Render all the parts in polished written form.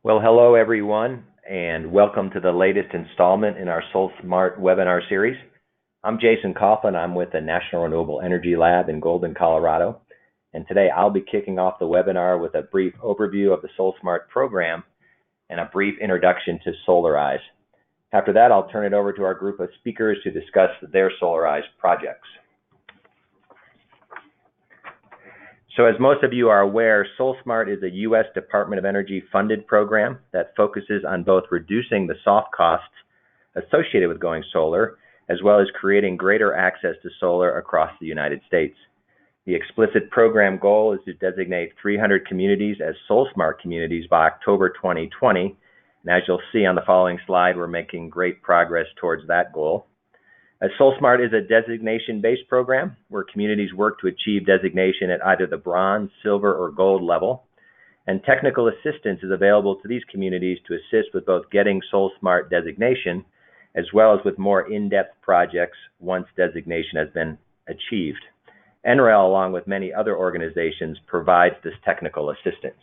Well, hello everyone, and welcome to the latest installment in our SolSmart webinar series. I'm Jason Coughlin. I'm with the National Renewable Energy Lab in Golden, Colorado. And today I'll be kicking off the webinar with a brief overview of the SolSmart program and a brief introduction to Solarize. After that, I'll turn it over to our group of speakers to discuss their Solarize projects. So as most of you are aware, SolSmart is a U.S. Department of Energy funded program that focuses on both reducing the soft costs associated with going solar, as well as creating greater access to solar across the United States. The explicit program goal is to designate 300 communities as SolSmart communities by October 2020. And as you'll see on the following slide, we're making great progress towards that goal. SolSmart is a designation-based program where communities work to achieve designation at either the bronze, silver, or gold level. And technical assistance is available to these communities to assist with both getting SolSmart designation as well as with more in-depth projects once designation has been achieved. NREL, along with many other organizations, provides this technical assistance.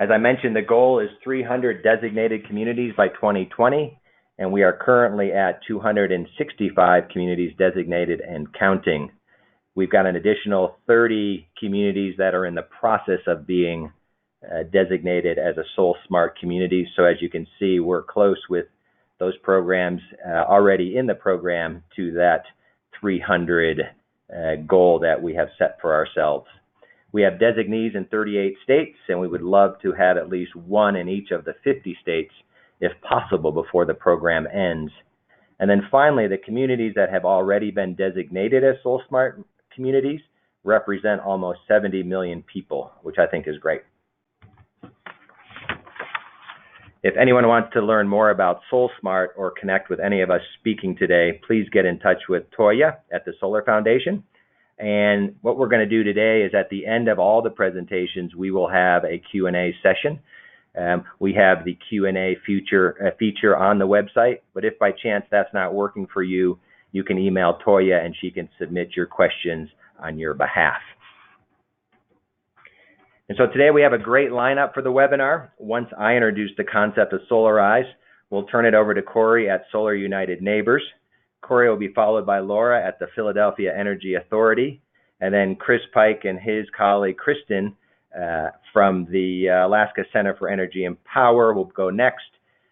As I mentioned, the goal is 300 designated communities by 2020. And we are currently at 265 communities designated and counting. We've got an additional 30 communities that are in the process of being designated as a SolSmart community. So as you can see, we're close with those programs already in the program to that 300 goal that we have set for ourselves. We have designees in 38 states, and we would love to have at least one in each of the 50 states if possible, before the program ends. And then finally, the communities that have already been designated as SolSmart communities represent almost 70 million people, which I think is great. If anyone wants to learn more about SolSmart or connect with any of us speaking today, please get in touch with Toya at the Solar Foundation. And what we're going to do today is at the end of all the presentations, we will have a Q&A session. We have the Q&A feature on the website, but if by chance that's not working for you, you can email Toya and she can submit your questions on your behalf. And so today we have a great lineup for the webinar. Once I introduce the concept of Solarize, we'll turn it over to Corey at Solar United Neighbors. Corey will be followed by Laura at the Philadelphia Energy Authority, and then Chris Pike and his colleague Kristen from the Alaska Center for Energy and Power will go next,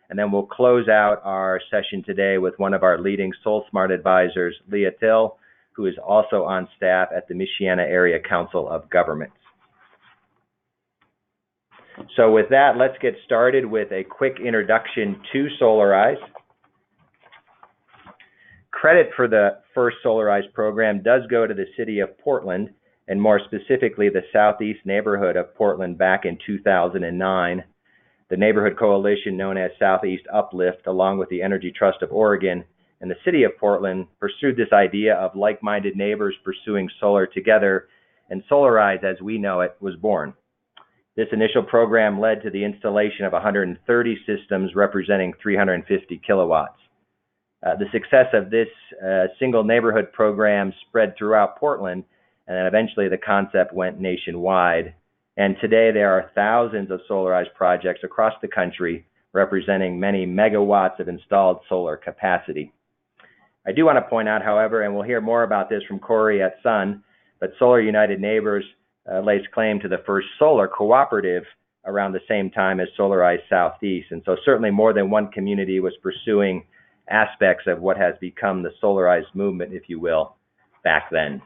and then we'll close out our session today with one of our leading SolSmart advisors, Leah Till, who is also on staff at the Michiana Area Council of Governments. So with that, let's get started with a quick introduction to Solarize. Credit for the first Solarize program does go to the city of Portland, and more specifically the southeast neighborhood of Portland back in 2009. The neighborhood coalition known as Southeast Uplift, along with the Energy Trust of Oregon and the city of Portland, pursued this idea of like-minded neighbors pursuing solar together, and Solarize, as we know it, was born. This initial program led to the installation of 130 systems representing 350 kilowatts. The success of this single neighborhood program spread throughout Portland, and then eventually the concept went nationwide. And today there are thousands of Solarize projects across the country representing many megawatts of installed solar capacity. I do want to point out, however, and we'll hear more about this from Corey at Sun, but Solar United Neighbors lays claim to the first solar cooperative around the same time as Solarize Southeast. And so certainly more than one community was pursuing aspects of what has become the Solarize movement, if you will, back then.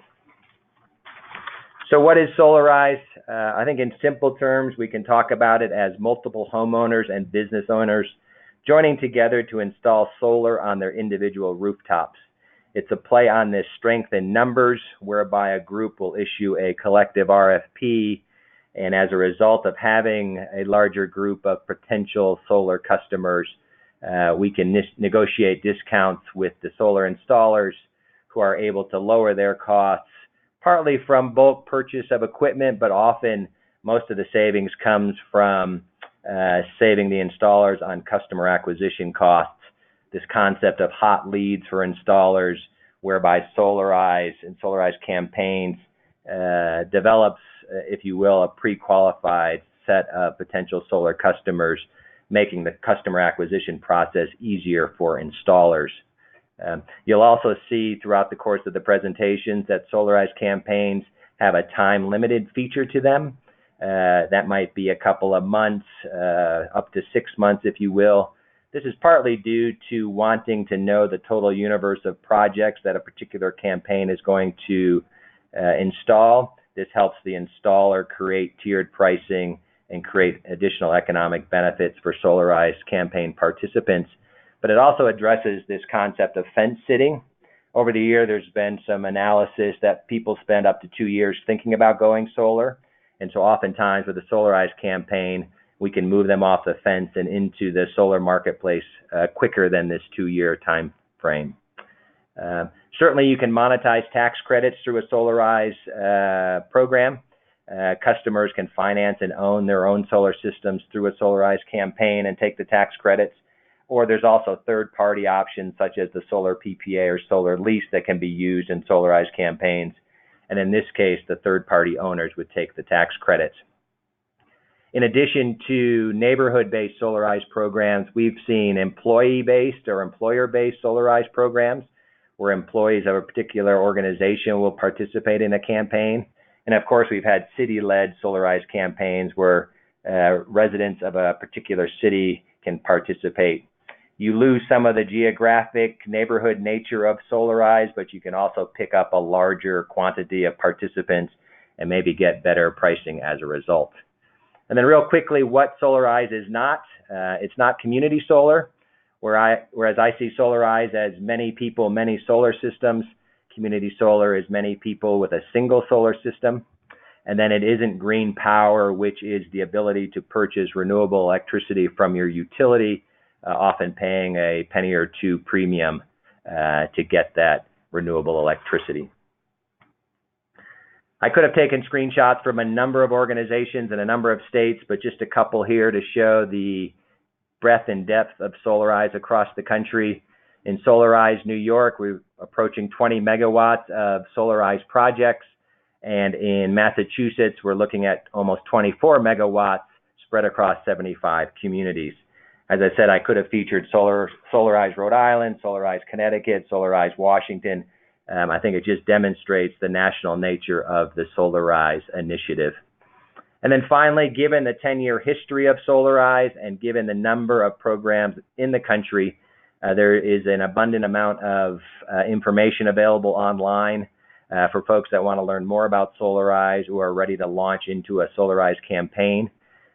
So what is Solarize? I think in simple terms, we can talk about it as multiple homeowners and business owners joining together to install solar on their individual rooftops. It's a play on this strength in numbers, whereby a group will issue a collective RFP, and as a result of having a larger group of potential solar customers, we can negotiate discounts with the solar installers who are able to lower their costs, partly from bulk purchase of equipment, but often most of the savings comes from saving the installers on customer acquisition costs. This concept of hot leads for installers, whereby Solarize and Solarize campaigns develops, if you will, a pre-qualified set of potential solar customers, making the customer acquisition process easier for installers. You'll also see throughout the course of the presentations that Solarize campaigns have a time-limited feature to them. That might be a couple of months, up to 6 months, if you will. This is partly due to wanting to know the total universe of projects that a particular campaign is going to install. This helps the installer create tiered pricing and create additional economic benefits for Solarize campaign participants. But it also addresses this concept of fence sitting. Over the year, there's been some analysis that people spend up to 2 years thinking about going solar. And so oftentimes with a Solarize campaign, we can move them off the fence and into the solar marketplace quicker than this 2-year time frame. Certainly, you can monetize tax credits through a Solarize program. Customers can finance and own their own solar systems through a Solarize campaign and take the tax credits. Or there's also third-party options such as the solar PPA or solar lease that can be used in Solarize campaigns. And in this case, the third-party owners would take the tax credits. In addition to neighborhood-based Solarize programs, we've seen employee-based or employer-based Solarize programs where employees of a particular organization will participate in a campaign. And of course, we've had city-led Solarize campaigns where residents of a particular city can participate. You lose some of the geographic neighborhood nature of Solarize, but you can also pick up a larger quantity of participants and maybe get better pricing as a result. And then real quickly, what Solarize is not. It's not community solar, whereas I see Solarize as many people, many solar systems. Community solar is many people with a single solar system. And then it isn't green power, which is the ability to purchase renewable electricity from your utility, often paying a penny or two premium to get that renewable electricity. I could have taken screenshots from a number of organizations in a number of states, but just a couple here to show the breadth and depth of Solarize across the country. In Solarize, New York, we're approaching 20 megawatts of Solarize projects. And in Massachusetts, we're looking at almost 24 megawatts spread across 75 communities. As I said, I could have featured Solarize Rhode Island, Solarize Connecticut, Solarize Washington. I think it just demonstrates the national nature of the Solarize initiative. And then finally, given the 10-year history of Solarize and given the number of programs in the country, there is an abundant amount of information available online for folks that want to learn more about Solarize or are ready to launch into a Solarize campaign.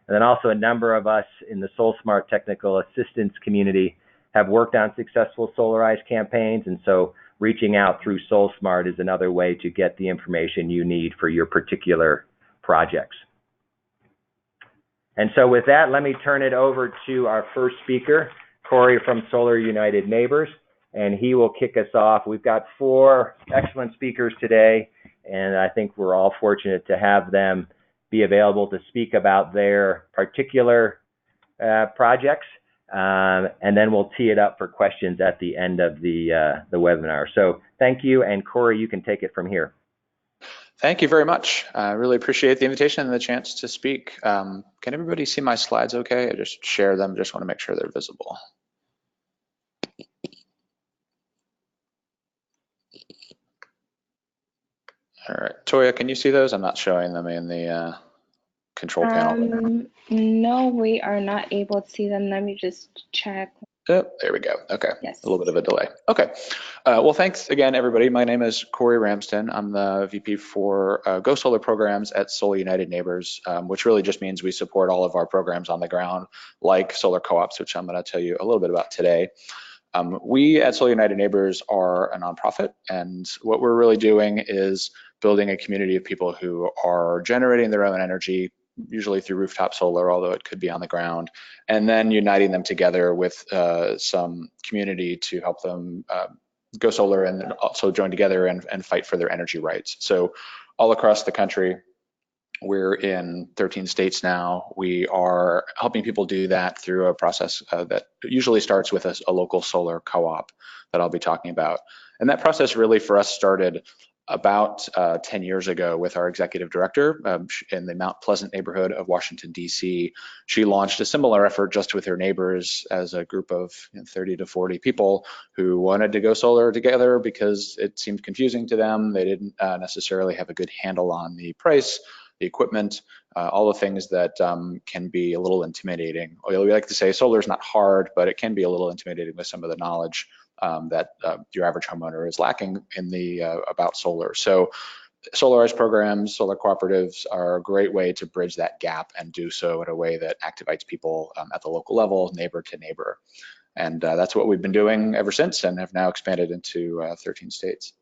And then also a number of us in the SolSmart technical assistance community have worked on successful Solarize campaigns. And so reaching out through SolSmart is another way to get the information you need for your particular projects. And so with that, let me turn it over to our first speaker, Corey from Solar United Neighbors, and he will kick us off. We've got 4 excellent speakers today, and I think we're all fortunate to have them be available to speak about their particular projects, and then we'll tee it up for questions at the end of the webinar. So thank you, and Corey, you can take it from here. Thank you very much. I really appreciate the invitation and the chance to speak. Can everybody see my slides okay? I just share them, just want to make sure they're visible. All right, Toya, can you see those? I'm not showing them in the control panel. No, we are not able to see them. Let me just check. Oh, there we go. Okay, yes. A little bit of a delay. Okay, well, thanks again, everybody. My name is Corey Ramsden. I'm the VP for Go Solar programs at Solar United Neighbors, which really just means we support all of our programs on the ground, like solar co-ops, which I'm going to tell you a little bit about today. We at Solar United Neighbors are a nonprofit, and what we're really doing is building a community of people who are generating their own energy, usually through rooftop solar, although it could be on the ground, and then uniting them together with some community to help them go solar and also join together and fight for their energy rights. So all across the country, we're in 13 states now. We are helping people do that through a process that usually starts with a local solar co-op that I'll be talking about. And that process really for us started about 10 years ago with our executive director in the Mount Pleasant neighborhood of Washington, D.C. She launched a similar effort just with her neighbors as a group of 30 to 40 people who wanted to go solar together because it seemed confusing to them. They didn't necessarily have a good handle on the price, the equipment, all the things that can be a little intimidating. We like to say solar is not hard, but it can be a little intimidating with some of the knowledge that your average homeowner is lacking in the about solar. So Solarize programs, solar cooperatives are a great way to bridge that gap and do so in a way that activates people at the local level, neighbor to neighbor. And that's what we've been doing ever since and have now expanded into 13 states.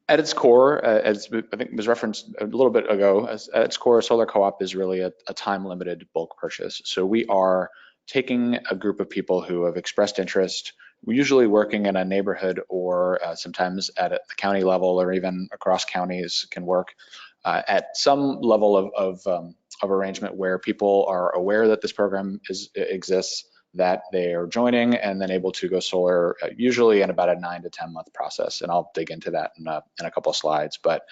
At its core, as I think was referenced a little bit ago, at its core, a solar co-op is really a time-limited bulk purchase. So we are taking a group of people who have expressed interest, usually working in a neighborhood or sometimes at the county level or even across counties can work at some level of arrangement where people are aware that this program exists, that they are joining and then able to go solar, usually in about a 9 to 10 month process. And I'll dig into that in a couple of slides. But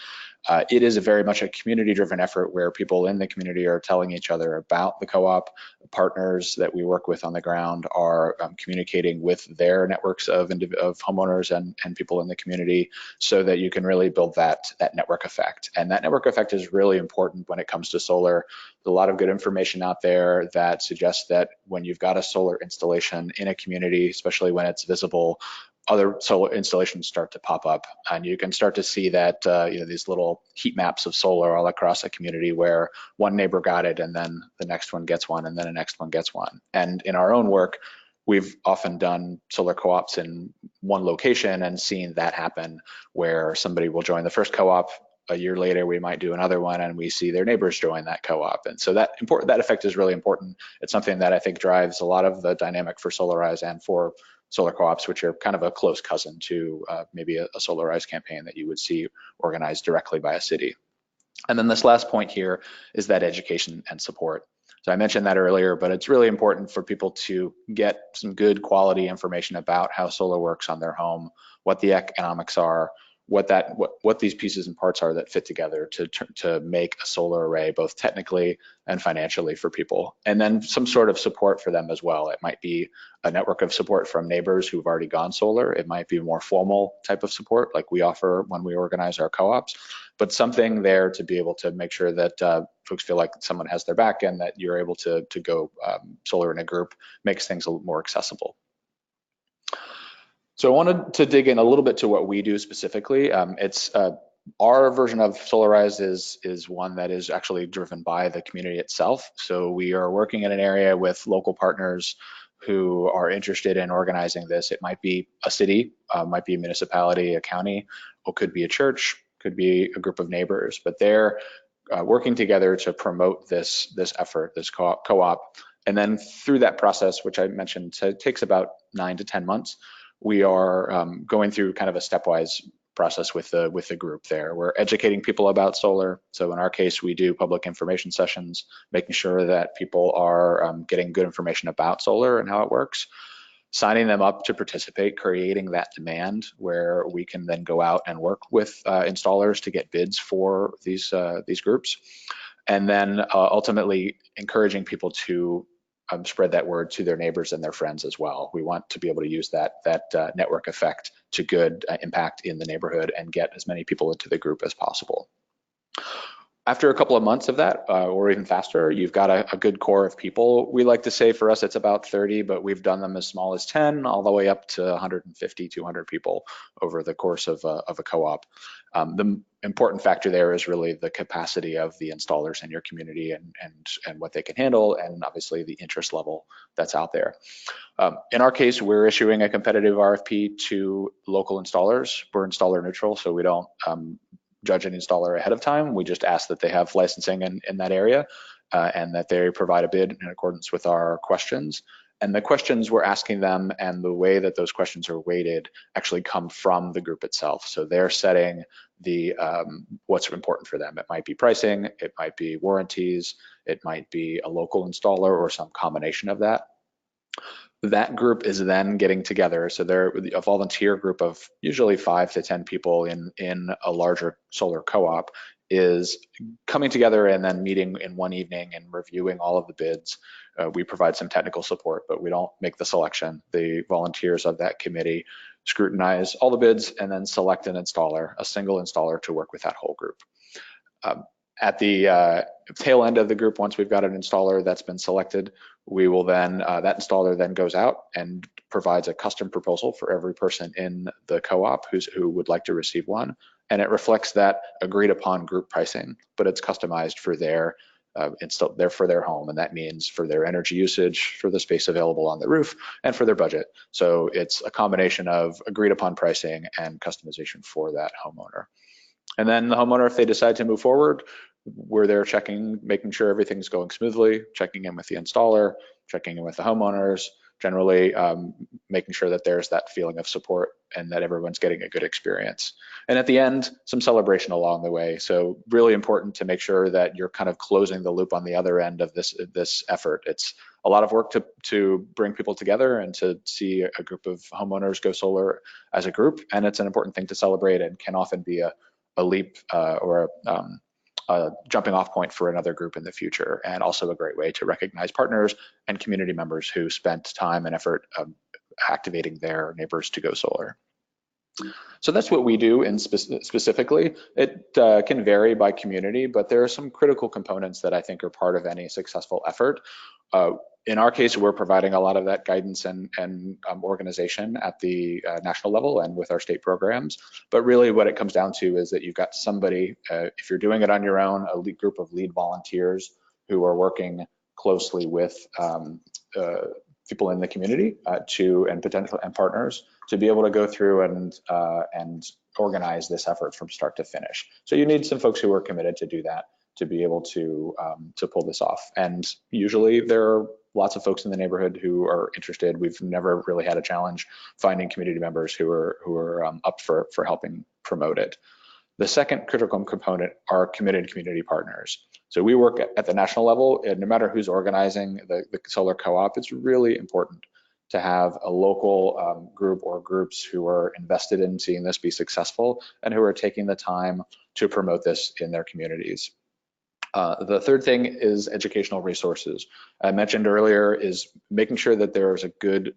it is very much a community-driven effort where people in the community are telling each other about the co-op. Partners that we work with on the ground are communicating with their networks of homeowners and people in the community so that you can really build that network effect. And that network effect is really important when it comes to solar. There's a lot of good information out there that suggests that when you've got a solar installation in a community, especially when it's visible, other solar installations start to pop up, and you can start to see that these little heat maps of solar all across a community where one neighbor got it and then the next one gets one and then the next one gets one. And in our own work, we've often done solar co-ops in one location and seen that happen where somebody will join the first co-op. A year later, we might do another one and we see their neighbors join that co-op. And so that effect is really important. It's something that I think drives a lot of the dynamic for Solarize and for solar co-ops, which are kind of a close cousin to maybe a Solarize campaign that you would see organized directly by a city. And then this last point here is that education and support. So I mentioned that earlier, but it's really important for people to get some good quality information about how solar works on their home, what the economics are, what these pieces and parts are that fit together to make a solar array, both technically and financially for people. And then some sort of support for them as well. It might be a network of support from neighbors who've already gone solar. It might be more formal type of support like we offer when we organize our co-ops, but something there to be able to make sure that folks feel like someone has their back and that you're able to go solar in a group makes things a little more accessible. So I wanted to dig in a little bit to what we do specifically. It's our version of Solarize is one that is actually driven by the community itself. So we are working in an area with local partners who are interested in organizing this. It might be a city, might be a municipality, a county, or could be a church, could be a group of neighbors, but they're working together to promote this effort, this co-op. And then through that process, which I mentioned, so it takes about 9 to 10 months, we are going through kind of a stepwise process with the group there. We're educating people about solar. So in our case, we do public information sessions, making sure that people are getting good information about solar and how it works, signing them up to participate, creating that demand where we can then go out and work with installers to get bids for these groups, and then ultimately encouraging people to spread that word to their neighbors and their friends as well. We want to be able to use that network effect to good impact in the neighborhood and get as many people into the group as possible. After a couple of months of that, or even faster, you've got a good core of people. We like to say for us it's about 30, but we've done them as small as 10, all the way up to 150, 200 people over the course of a co-op. The important factor there is really the capacity of the installers in your community and what they can handle, and obviously the interest level that's out there. In our case, we're issuing a competitive RFP to local installers. We're installer neutral, so we don't judge an installer ahead of time. We just ask that they have licensing in that area and that they provide a bid in accordance with our questions. And the questions we're asking them and the way that those questions are weighted actually come from the group itself. So they're setting the what's important for them. It might be pricing, it might be warranties, it might be a local installer or some combination of that. That group is then getting together. So they're a volunteer group of usually 5 to 10 people in a larger solar co-op is coming together and then meeting in one evening and reviewing all of the bids. We provide some technical support, but we don't make the selection. The volunteers of that committee scrutinize all the bids and then select an installer, a single installer, to work with that whole group. At the tail end of the group, once we've got an installer that's been selected, we will then, that installer then goes out and provides a custom proposal for every person in the co-op who would like to receive one. And it reflects that agreed upon group pricing, but it's customized for their for their home. And that means for their energy usage, for the space available on the roof, and for their budget. So it's a combination of agreed upon pricing and customization for that homeowner. And then the homeowner, if they decide to move forward, we're there checking, making sure everything's going smoothly, checking in with the installer, checking in with the homeowners, generally making sure that there's that feeling of support and that everyone's getting a good experience. And at the end, some celebration along the way. So really important to make sure that you're kind of closing the loop on the other end of this effort. It's a lot of work to bring people together and to see a group of homeowners go solar as a group. And it's an important thing to celebrate and can often be a leap or a jumping off point for another group in the future, and also a great way to recognize partners and community members who spent time and effort activating their neighbors to go solar. So that's what we do specifically. It can vary by community, but there are some critical components that I think are part of any successful effort. In our case, we're providing a lot of that guidance and organization at the national level and with our state programs. But really what it comes down to is that you've got somebody, if you're doing it on your own, a lead group of lead volunteers who are working closely with people in the community and potential and partners to be able to go through and organize this effort from start to finish. So you need some folks who are committed to do that, to be able to pull this off. And usually there are lots of folks in the neighborhood who are interested. We've never really had a challenge finding community members who are up for helping promote it. The second critical component are committed community partners. So we work at the national level, and no matter who's organizing the solar co-op, it's really important to have a local group or groups who are invested in seeing this be successful and who are taking the time to promote this in their communities. The third thing is educational resources. I mentioned earlier is making sure that there's a good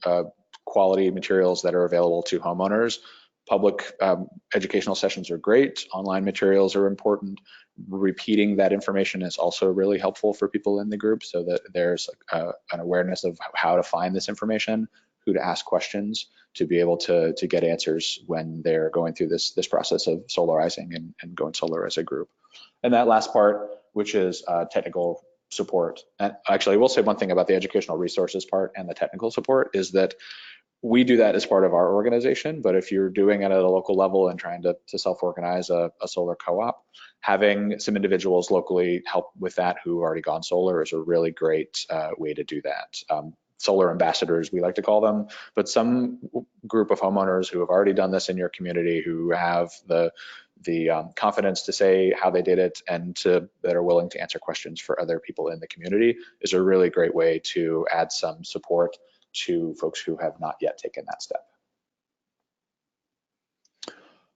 quality materials that are available to homeowners. Public educational sessions are great. Online materials are important. Repeating that information is also really helpful for people in the group so that there's an awareness of how to find this information, who to ask questions, to be able to get answers when they're going through this process of solarizing and going solar as a group. And that last part, which is technical support. And actually, I will say one thing about the educational resources part and the technical support is that we do that as part of our organization, but if you're doing it at a local level and trying to self-organize a solar co-op, having some individuals locally help with that who have already gone solar is a really great way to do that. Solar ambassadors, we like to call them, but some group of homeowners who have already done this in your community, who have the confidence to say how they did it and that are willing to answer questions for other people in the community is a really great way to add some support to folks who have not yet taken that step. A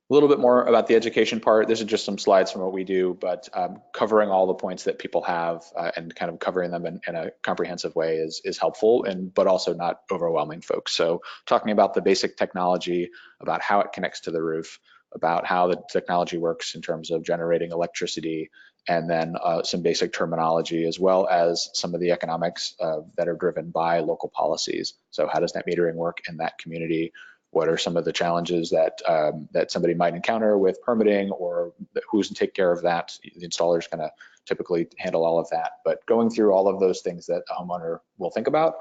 little bit more about the education part. This is just some slides from what we do, but covering all the points that people have and kind of covering them in a comprehensive way is helpful, but also not overwhelming folks. So talking about the basic technology, about how it connects to the roof, about how the technology works in terms of generating electricity, and then some basic terminology, as well as some of the economics that are driven by local policies. So how does net metering work in that community? What are some of the challenges that somebody might encounter with permitting, or who's to take care of that? The installer is going to typically handle all of that. But going through all of those things that a homeowner will think about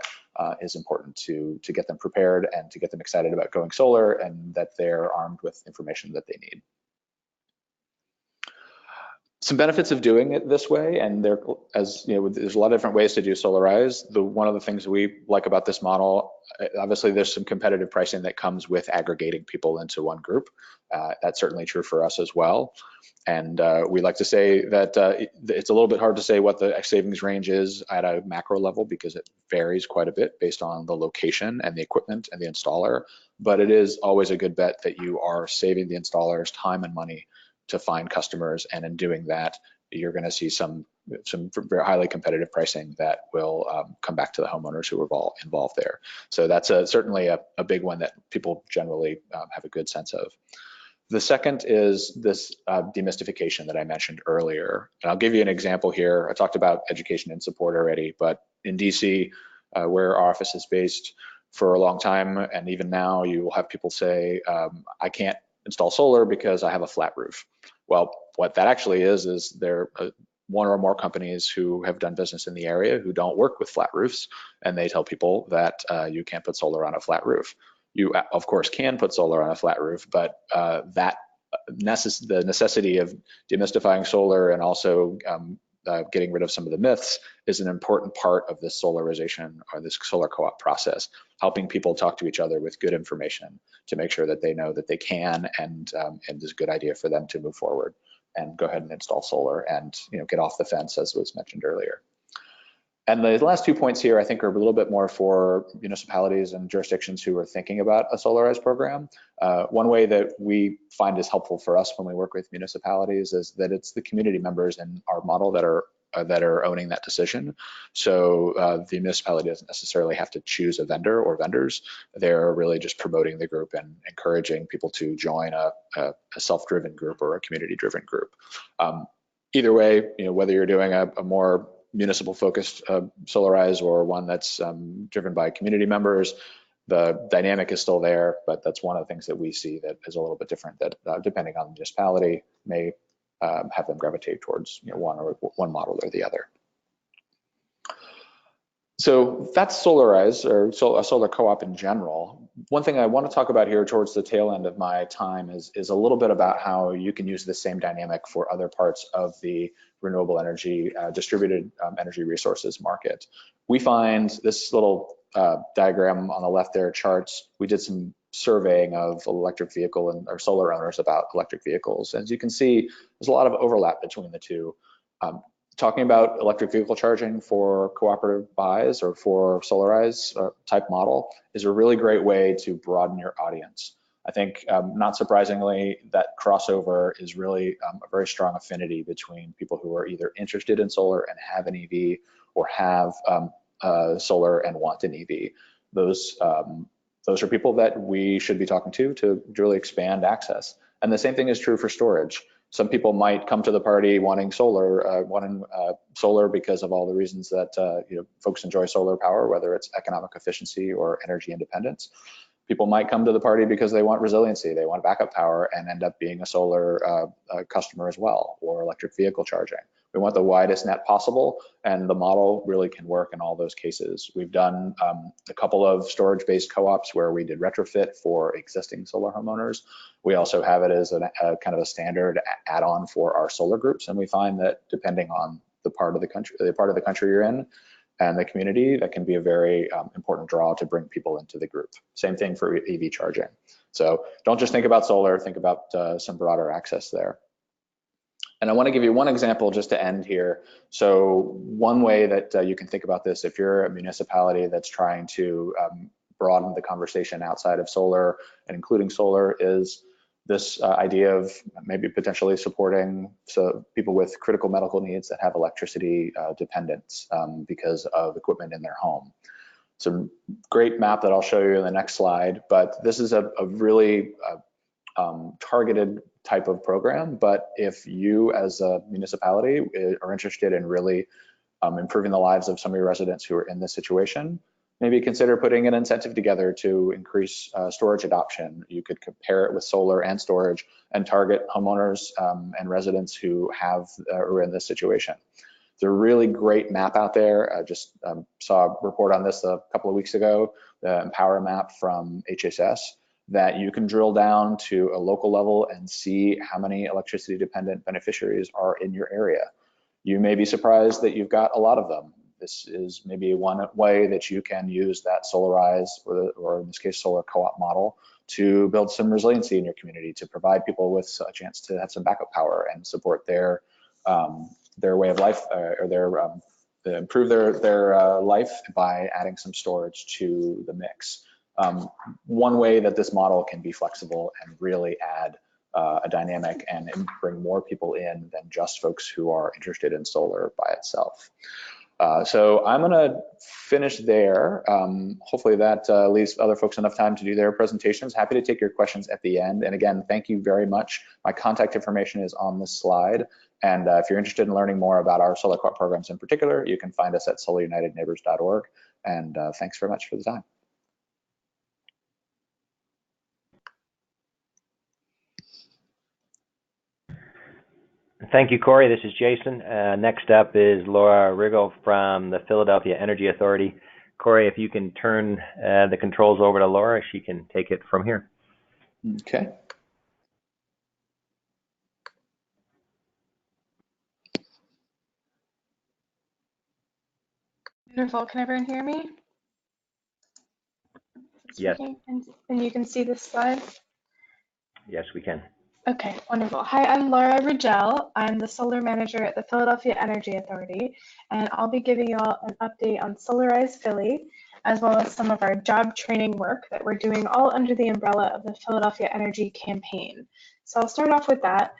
is important to get them prepared and to get them excited about going solar, and that they're armed with information that they need. Some benefits of doing it this way, and there, as you know, there's a lot of different ways to do Solarize. One of the things we like about this model, obviously, there's some competitive pricing that comes with aggregating people into one group. That's certainly true for us as well. And we like to say that it's a little bit hard to say what the savings range is at a macro level because it varies quite a bit based on the location and the equipment and the installer. But it is always a good bet that you are saving the installers time and money to find customers, and in doing that, you're going to see some very highly competitive pricing that will come back to the homeowners who are involved there. So that's certainly a big one that people generally have a good sense of. The second is this demystification that I mentioned earlier. And I'll give you an example here. I talked about education and support already, but in DC, where our office is based, for a long time, and even now, you will have people say, I can't install solar because I have a flat roof. Well, what that actually is there are one or more companies who have done business in the area who don't work with flat roofs, and they tell people that you can't put solar on a flat roof. You, of course, can put solar on a flat roof, but the necessity of demystifying solar and also getting rid of some of the myths is an important part of this solarization or this solar co-op process, helping people talk to each other with good information to make sure that they know that they can and it's a good idea for them to move forward and go ahead and install solar and get off the fence, as was mentioned earlier. And the last 2 points here, I think, are a little bit more for municipalities and jurisdictions who are thinking about a Solarize program. One way that we find is helpful for us when we work with municipalities is that it's the community members in our model that are owning that decision. So the municipality doesn't necessarily have to choose a vendor or vendors. They're really just promoting the group and encouraging people to join a self-driven group or a community-driven group. Either way, whether you're doing a more municipal focused Solarize or one that's driven by community members, the dynamic is still there, but that's one of the things that we see that is a little bit different, that depending on the municipality may have them gravitate towards one model or the other. So that's Solarize, or a solar co-op in general. One thing I want to talk about here towards the tail end of my time is a little bit about how you can use the same dynamic for other parts of the renewable energy, distributed energy resources market. We find this little diagram on the left there charts. We did some surveying of electric vehicle or solar owners about electric vehicles. As you can see, there's a lot of overlap between the two. Talking about electric vehicle charging for cooperative buys or for Solarize type model is a really great way to broaden your audience. I think, not surprisingly, that crossover is really a very strong affinity between people who are either interested in solar and have an EV, or have solar and want an EV. Those are people that we should be talking to really expand access. And the same thing is true for storage. Some people might come to the party wanting solar, because of all the reasons that folks enjoy solar power, whether it's economic efficiency or energy independence. People might come to the party because they want resiliency, they want backup power, and end up being a solar customer as well, or electric vehicle charging. We want the widest net possible, and the model really can work in all those cases. We've done a couple of storage-based co-ops where we did retrofit for existing solar homeowners. We also have it as a kind of a standard add-on for our solar groups, and we find that depending on the part of the country you're in and the community, that can be a very important draw to bring people into the group. Same thing for EV charging. So don't just think about solar, think about some broader access there. And I want to give you one example just to end here. So one way that you can think about this, if you're a municipality that's trying to broaden the conversation outside of solar and including solar, is this idea of maybe potentially supporting people with critical medical needs that have electricity dependence because of equipment in their home. Some great map that I'll show you in the next slide, but this is a really targeted type of program. But if you as a municipality are interested in really improving the lives of some of your residents who are in this situation, maybe consider putting an incentive together to increase storage adoption. You could compare it with solar and storage and target homeowners and residents who are in this situation. There's a really great map out there. I just saw a report on this a couple of weeks ago, the Empower map from HSS. that you can drill down to a local level and see how many electricity dependent beneficiaries are in your area. You may be surprised that you've got a lot of them. This is maybe one way that you can use that Solarize, or in this case, solar co-op model, to build some resiliency in your community, to provide people with a chance to have some backup power and support their way of life, or improve their life by adding some storage to the mix. One way that this model can be flexible and really add a dynamic and bring more people in than just folks who are interested in solar by itself. So I'm gonna finish there. Hopefully that leaves other folks enough time to do their presentations. Happy to take your questions at the end. And again, thank you very much. My contact information is on this slide. And if you're interested in learning more about our solar co-op programs in particular, you can find us at solarunitedneighbors.org. And thanks very much for the time. Thank you, Corey. This is Jason. Next up is Laura Riggle from the Philadelphia Energy Authority. Corey, if you can turn the controls over to Laura, she can take it from here. Okay. Wonderful. Can everyone hear me? Yes. And you can see this slide? Yes, we can. Okay, wonderful. Hi, I'm Laura Rigel. I'm the solar manager at the Philadelphia Energy Authority, and I'll be giving you all an update on Solarize Philly, as well as some of our job training work that we're doing all under the umbrella of the Philadelphia Energy Campaign. So I'll start off with that.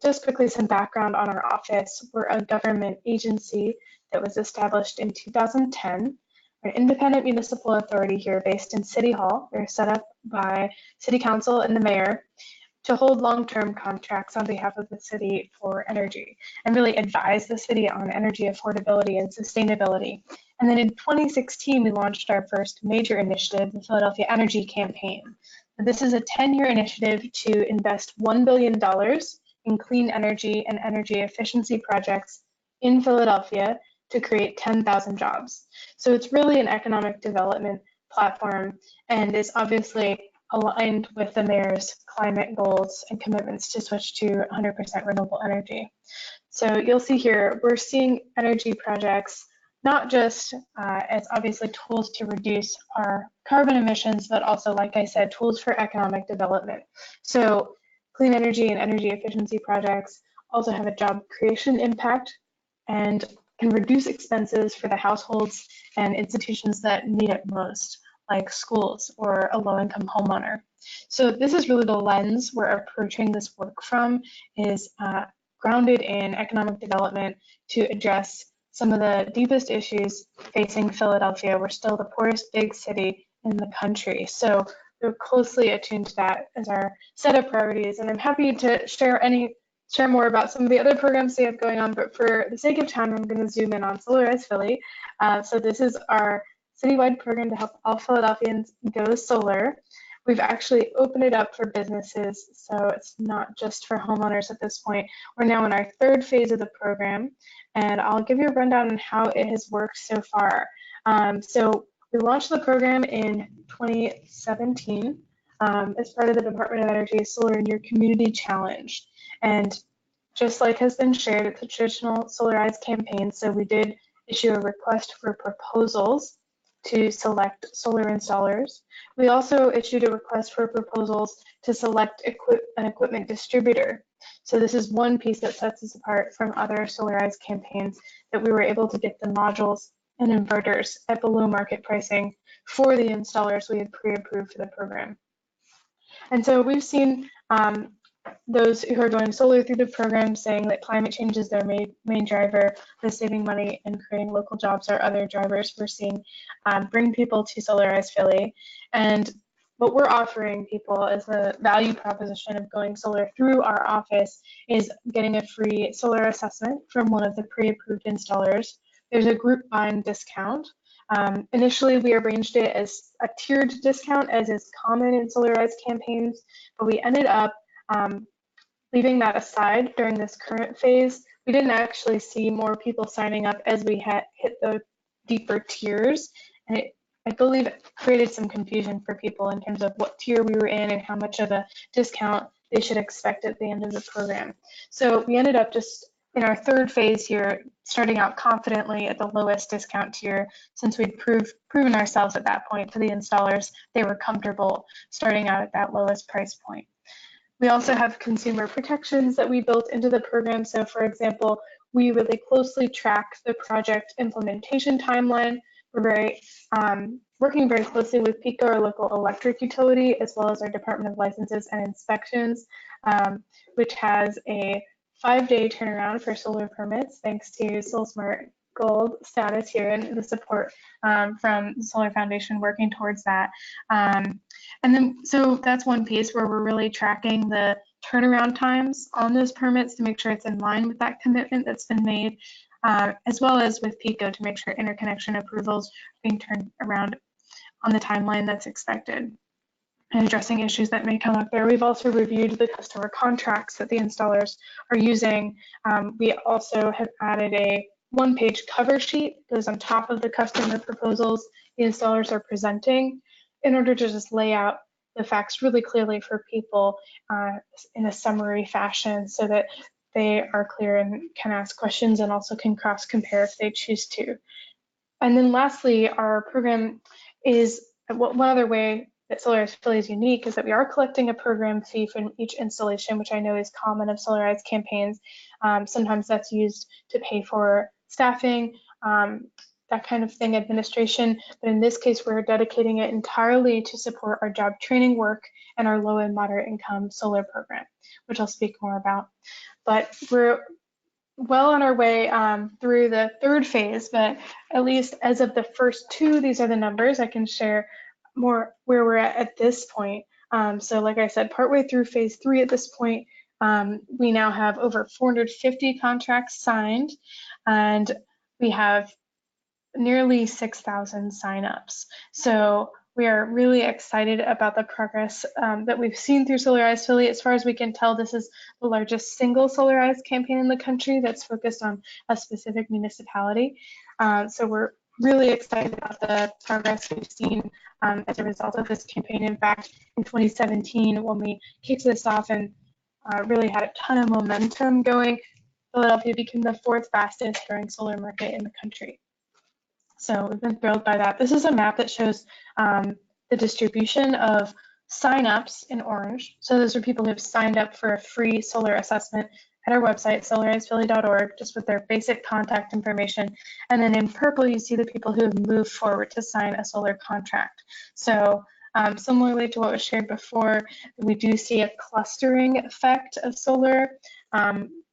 Just quickly, some background on our office. We're a government agency that was established in 2010. We're an independent municipal authority here based in City Hall. We're set up by City Council and the mayor to hold long-term contracts on behalf of the city for energy and really advise the city on energy affordability and sustainability. And then in 2016, we launched our first major initiative, the Philadelphia Energy Campaign. This is a 10-year initiative to invest $1 billion in clean energy and energy efficiency projects in Philadelphia to create 10,000 jobs. So it's really an economic development platform and is obviously aligned with the mayor's climate goals and commitments to switch to 100% renewable energy. So you'll see here, we're seeing energy projects not just as obviously tools to reduce our carbon emissions, but also, like I said, tools for economic development. So clean energy and energy efficiency projects also have a job creation impact and can reduce expenses for the households and institutions that need it most, like schools or a low-income homeowner. So this is really the lens we're approaching this work from, is grounded in economic development to address some of the deepest issues facing Philadelphia. We're still the poorest big city in the country. So we're closely attuned to that as our set of priorities. And I'm happy to share more about some of the other programs we have going on, but for the sake of time, I'm going to zoom in on Solarize Philly. So this is our citywide program to help all Philadelphians go solar. We've actually opened it up for businesses, so it's not just for homeowners at this point. We're now in our third phase of the program, and I'll give you a rundown on how it has worked so far. So we launched the program in 2017 as part of the Department of Energy's Solar in Your Community Challenge. And just like has been shared, it's a traditional Solarize campaign, so we did issue a request for proposals to select solar installers. We also issued a request for proposals to select an equipment distributor. So this is one piece that sets us apart from other Solarize campaigns, that we were able to get the modules and inverters at below market pricing for the installers we had pre-approved for the program. And so we've seen those who are going solar through the program saying that climate change is their main driver, the saving money and creating local jobs are other drivers we're seeing bring people to Solarize Philly. And what we're offering people as a value proposition of going solar through our office is getting a free solar assessment from one of the pre-approved installers. There's a group buying discount. Initially, we arranged it as a tiered discount, as is common in Solarize campaigns, but we ended up leaving that aside during this current phase. We didn't actually see more people signing up as we hit the deeper tiers, and it I believe it created some confusion for people in terms of what tier we were in and how much of a discount they should expect at the end of the program. So we ended up just in our third phase here, starting out confidently at the lowest discount tier, since we'd proven ourselves at that point to the installers, they were comfortable starting out at that lowest price point. We also have consumer protections that we built into the program. So for example, we really closely track the project implementation timeline. We're working very closely with Pico, our local electric utility, as well as our Department of Licenses and Inspections, which has a 5-day turnaround for solar permits, thanks to SolSmart Gold status here and the support from the Solar Foundation working towards that. And then, so that's one piece where we're really tracking the turnaround times on those permits to make sure it's in line with that commitment that's been made, as well as with Pico to make sure interconnection approvals are being turned around on the timeline that's expected, and addressing issues that may come up there. We've also reviewed the customer contracts that the installers are using. We also have added a one-page cover sheet that goes on top of the customer proposals the installers are presenting in order to just lay out the facts really clearly for people in a summary fashion so that they are clear and can ask questions and also can cross-compare if they choose to. And then lastly, our program is, one other way that Solarize Philly is unique is that we are collecting a program fee from each installation, which I know is common of Solarize campaigns. Sometimes that's used to pay for staffing, that kind of thing, administration. But in this case, we're dedicating it entirely to support our job training work and our low and moderate income solar program, which I'll speak more about. But we're well on our way through the third phase, but at least as of the first two, these are the numbers. I can share more where we're at this point. So like I said, partway through phase 3 at this point, we now have over 450 contracts signed, and we have nearly 6,000 signups. So we are really excited about the progress that we've seen through Solarize Philly. As far as we can tell, this is the largest single Solarize campaign in the country that's focused on a specific municipality. So we're really excited about the progress we've seen as a result of this campaign. In fact, in 2017, when we kicked this off and really had a ton of momentum going, Philadelphia became the 4th fastest growing solar market in the country. So we've been thrilled by that. This is a map that shows the distribution of signups in orange. So those are people who have signed up for a free solar assessment at our website, solarizephilly.org, just with their basic contact information. And then in purple, you see the people who have moved forward to sign a solar contract. So similarly to what was shared before, we do see a clustering effect of solar.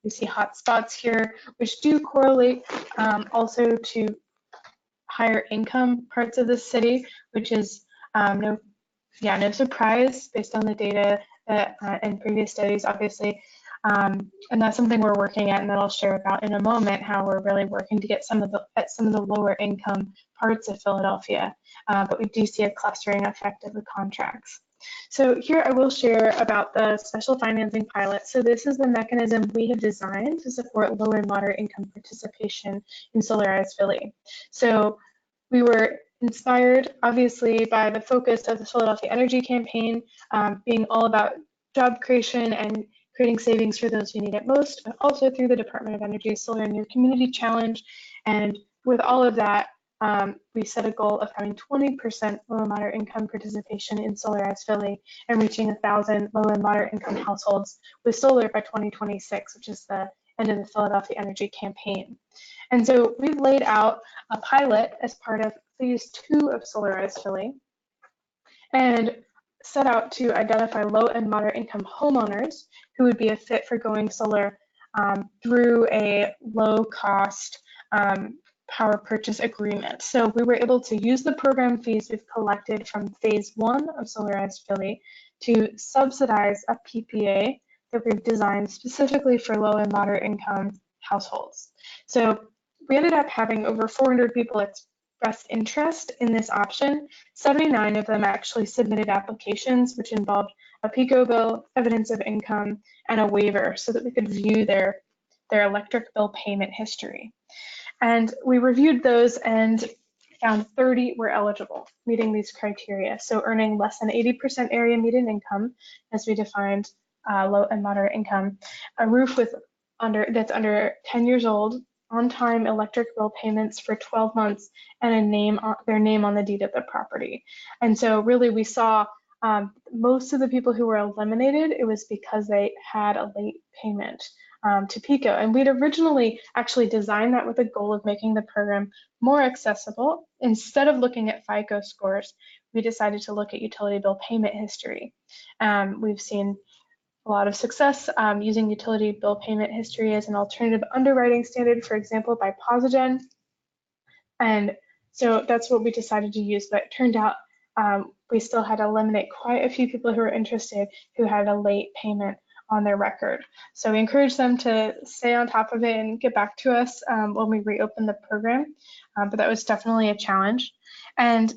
We see hot spots here, which do correlate also to higher income parts of the city, which is no surprise based on the data that and previous studies, obviously. And that's something we're working at, and that I'll share about in a moment, how we're really working to get some of the lower income parts of Philadelphia. But we do see a clustering effect of the contracts. So here I will share about the special financing pilot. So this is the mechanism we have designed to support low and moderate income participation in Solarize Philly. So we were inspired, obviously, by the focus of the Philadelphia Energy Campaign being all about job creation and creating savings for those who need it most, but also through the Department of Energy's Solar in Your Community Challenge. And with all of that, we set a goal of having 20% low and moderate income participation in Solarize Philly and reaching 1,000 low and moderate income households with solar by 2026, which is the end of the Philadelphia Energy Campaign. And so we've laid out a pilot as part of phase 2 of Solarize Philly and set out to identify low and moderate income homeowners who would be a fit for going solar through a low cost power purchase agreement. So we were able to use the program fees we've collected from phase 1 of Solarize Philly to subsidize a PPA that we've designed specifically for low and moderate income households. So we ended up having over 400 people express interest in this option. 79 of them actually submitted applications, which involved a PICO bill, evidence of income, and a waiver so that we could view their electric bill payment history. And we reviewed those, and found 30 were eligible, meeting these criteria. So earning less than 80% area median income, as we defined low and moderate income, a roof that's under 10 years old, on-time electric bill payments for 12 months, and their name on the deed of the property. And so really we saw most of the people who were eliminated, it was because they had a late payment to PICO. And we'd originally actually designed that with the goal of making the program more accessible. Instead of looking at FICO scores, we decided to look at utility bill payment history. We've seen a lot of success using utility bill payment history as an alternative underwriting standard, for example, by Posigen. And so that's what we decided to use, but it turned out we still had to eliminate quite a few people who were interested who had a late payment on their record. So we encourage them to stay on top of it and get back to us when we reopen the program. But that was definitely a challenge. And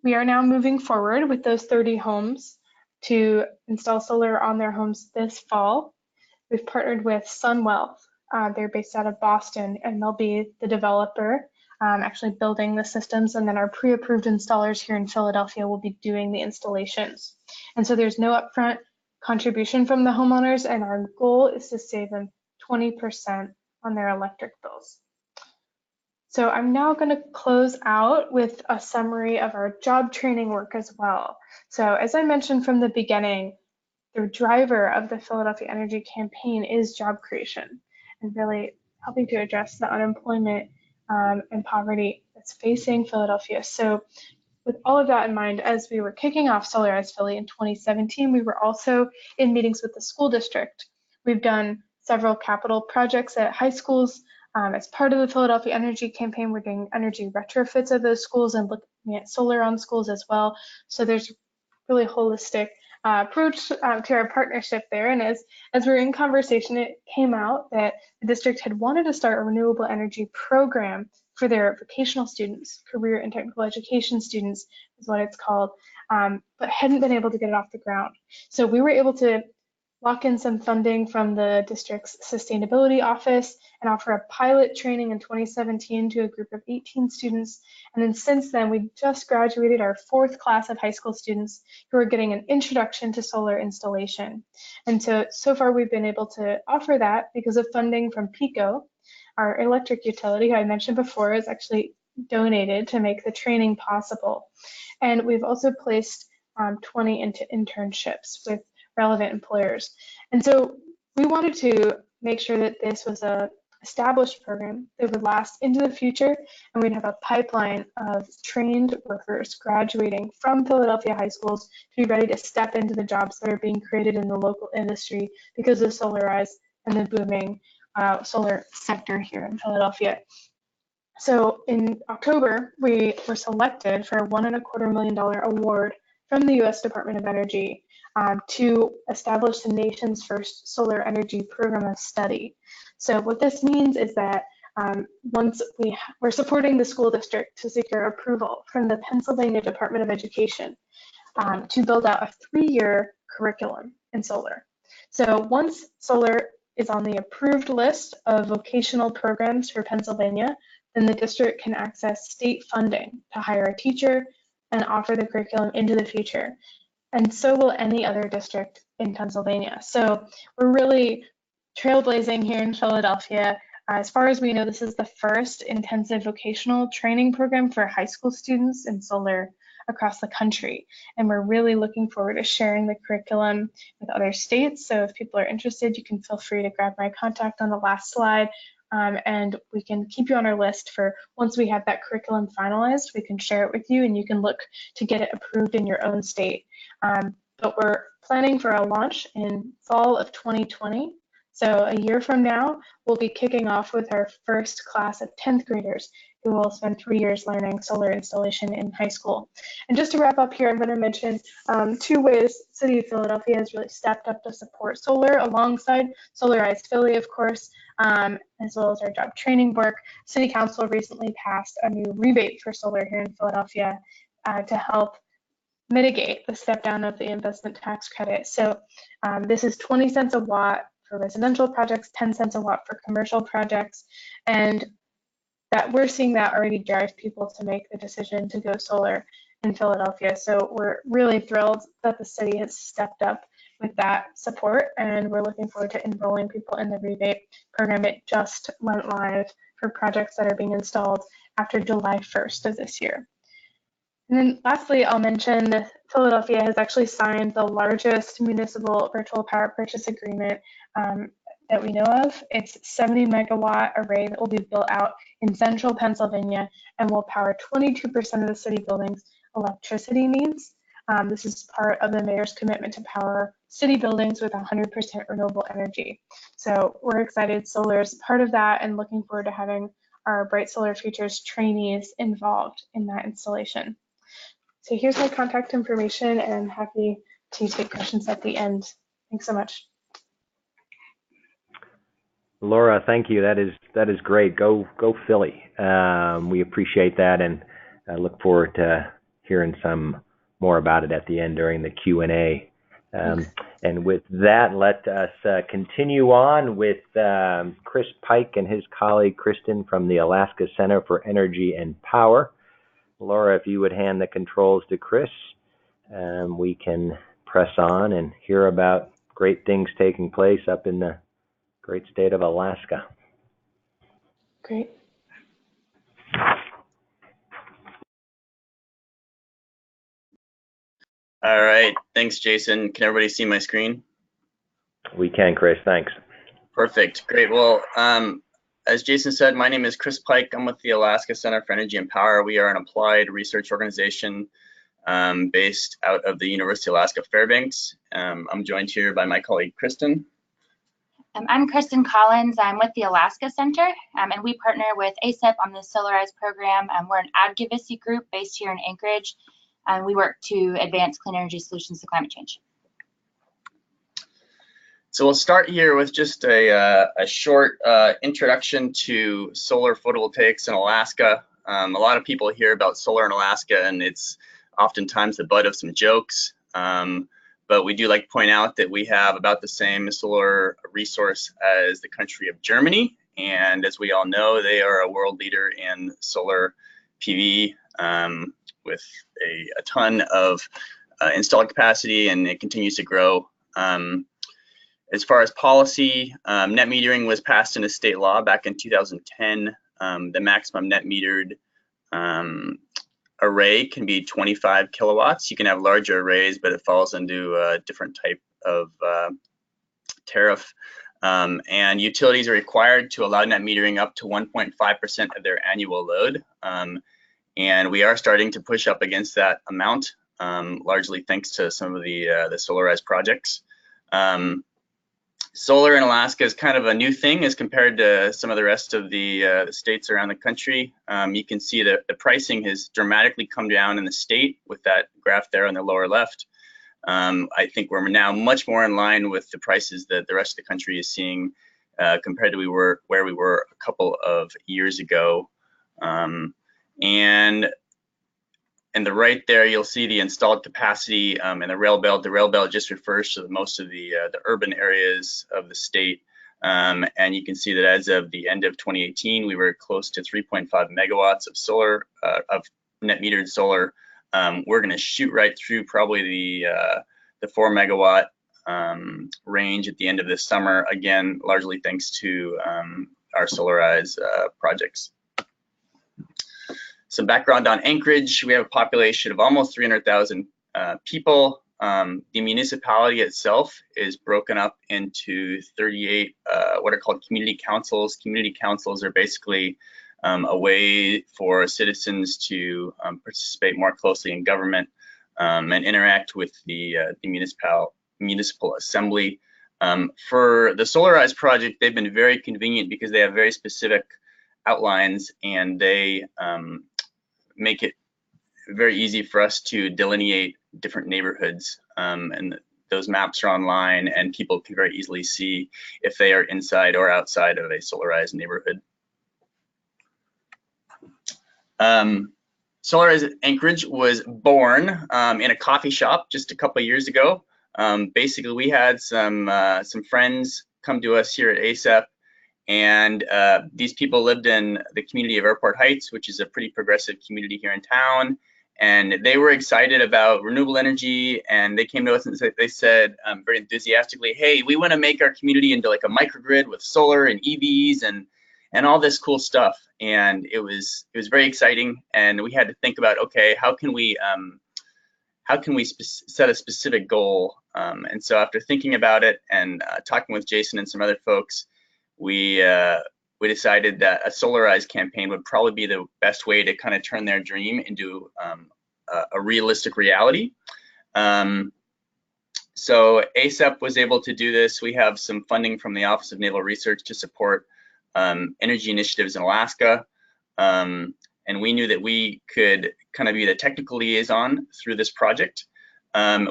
we are now moving forward with those 30 homes to install solar on their homes this fall. We've partnered with SunWealth. They're based out of Boston, and they'll be the developer actually building the systems, and then our pre-approved installers here in Philadelphia will be doing the installations. And so there's no upfront contribution from the homeowners, and our goal is to save them 20% on their electric bills. So I'm now going to close out with a summary of our job training work as well. So as I mentioned from the beginning, the driver of the Philadelphia Energy Campaign is job creation and really helping to address the unemployment and poverty that's facing Philadelphia. So with all of that in mind, as we were kicking off Solarize Philly in 2017, we were also in meetings with the school district. We've done several capital projects at high schools. As part of the Philadelphia Energy Campaign, we're doing energy retrofits of those schools and looking at solar on schools as well. So there's really holistic approach to our partnership there. And as we were in conversation, it came out that the district had wanted to start a renewable energy program for their vocational students, career and technical education students is what it's called, but hadn't been able to get it off the ground. So we were able to lock in some funding from the district's sustainability office and offer a pilot training in 2017 to a group of 18 students. And then since then, we just graduated our 4th class of high school students who are getting an introduction to solar installation. And so far we've been able to offer that because of funding from PICO, our electric utility, who I mentioned before, is actually donated to make the training possible. And we've also placed 20 into internships with relevant employers. And so we wanted to make sure that this was a established program that would last into the future, and we'd have a pipeline of trained workers graduating from Philadelphia high schools to be ready to step into the jobs that are being created in the local industry because of Solarize and the booming solar sector here in Philadelphia. So in October, we were selected for a $1.25 million award from the U.S. Department of Energy to establish the nation's first solar energy program of study. So what this means is that once we're supporting the school district to secure approval from the Pennsylvania Department of Education to build out a 3-year curriculum in solar. So once solar is on the approved list of vocational programs for Pennsylvania, then the district can access state funding to hire a teacher and offer the curriculum into the future. And so will any other district in Pennsylvania. So we're really trailblazing here in Philadelphia. As far as we know, this is the first intensive vocational training program for high school students in solar across the country. And we're really looking forward to sharing the curriculum with other states. So if people are interested, you can feel free to grab my contact on the last slide. And we can keep you on our list for once we have that curriculum finalized, we can share it with you and you can look to get it approved in your own state. But we're planning for a launch in fall of 2020. So a year from now, we'll be kicking off with our first class of 10th graders who will spend 3 years learning solar installation in high school. And just to wrap up here, I'm going to mention 2 ways City of Philadelphia has really stepped up to support solar alongside Solarize Philly, of course, as well as our job training work. City Council recently passed a new rebate for solar here in Philadelphia to help mitigate the step down of the investment tax credit. So this is 20 cents a watt for residential projects, 10 cents a watt for commercial projects. And that we're seeing that already drive people to make the decision to go solar in Philadelphia. So we're really thrilled that the city has stepped up with that support, and we're looking forward to enrolling people in the rebate program. It just went live for projects that are being installed after July 1st of this year. And then lastly, I'll mention that Philadelphia has actually signed the largest municipal virtual power purchase agreement that we know of. It's a 70 megawatt array that will be built out in central Pennsylvania and will power 22% of the city buildings' electricity needs. This is part of the mayor's commitment to power city buildings with 100% renewable energy. So we're excited solar is part of that and looking forward to having our Bright Solar Futures trainees involved in that installation. So here's my contact information, and I'm happy to take questions at the end. Thanks so much. Laura, thank you. That is great. Go Philly. We appreciate that, and I look forward to hearing some more about it at the end during the Q&A. And with that, let us continue on with Chris Pike and his colleague Kristen from the Alaska Center for Energy and Power. Laura, if you would hand the controls to Chris, we can press on and hear about great things taking place up in the great state of Alaska. Great. All right, thanks, Jason. Can everybody see my screen? We can, Chris, thanks. Perfect, great. Well, as Jason said, my name is Chris Pike. I'm with the Alaska Center for Energy and Power. We are an applied research organization based out of the University of Alaska Fairbanks. I'm joined here by my colleague, Kristen. I'm Kristen Collins. I'm with the Alaska Center, and we partner with ASEP on the Solarize program. We're an advocacy group based here in Anchorage, and we work to advance clean energy solutions to climate change. So we'll start here with just a short introduction to solar photovoltaics in Alaska. A lot of people hear about solar in Alaska, and it's oftentimes the butt of some jokes. But we do like to point out that we have about the same solar resource as the country of Germany. And as we all know, they are a world leader in solar PV with a ton of installed capacity, and it continues to grow. As far as policy, net metering was passed into state law back in 2010. The maximum net metered array can be 25 kilowatts. You can have larger arrays, but it falls into a different type of tariff. And utilities are required to allow net metering up to 1.5% of their annual load. And we are starting to push up against that amount, largely thanks to some of the Solarize projects. Solar in Alaska is kind of a new thing as compared to some of the rest of the states around the country. You can see that the pricing has dramatically come down in the state with that graph there on the lower left. I think we're now much more in line with the prices that the rest of the country is seeing compared to where we were a couple of years ago. And in the right there, you'll see the installed capacity and the rail belt. The rail belt just refers to most of the urban areas of the state. And you can see that as of the end of 2018, we were close to 3.5 megawatts of solar, of net metered solar. We're going to shoot right through probably the 4 megawatt range at the end of this summer, again, largely thanks to our Solarize projects. Some background on Anchorage. We have a population of almost 300,000 people. The municipality itself is broken up into 38 what are called community councils. Community councils are basically a way for citizens to participate more closely in government and interact with the municipal assembly. For the Solarize project, they've been very convenient because they have very specific outlines, and they make it very easy for us to delineate different neighborhoods, and those maps are online, and people can very easily see if they are inside or outside of a Solarize neighborhood. Solarize Anchorage was born in a coffee shop just a couple of years ago. Basically, we had some friends come to us here at ASEP, And these people lived in the community of Airport Heights, which is a pretty progressive community here in town. And they were excited about renewable energy, and they came to us and they said very enthusiastically, hey, we want to make our community into like a microgrid with solar and EVs and all this cool stuff. And it was very exciting, and we had to think about, okay, how can we set a specific goal? And so after thinking about it and talking with Jason and some other folks, we decided that a Solarize campaign would probably be the best way to kind of turn their dream into a realistic reality. So ASAP was able to do this. We have some funding from the Office of Naval Research to support energy initiatives in Alaska. And we knew that we could kind of be the technical liaison through this project.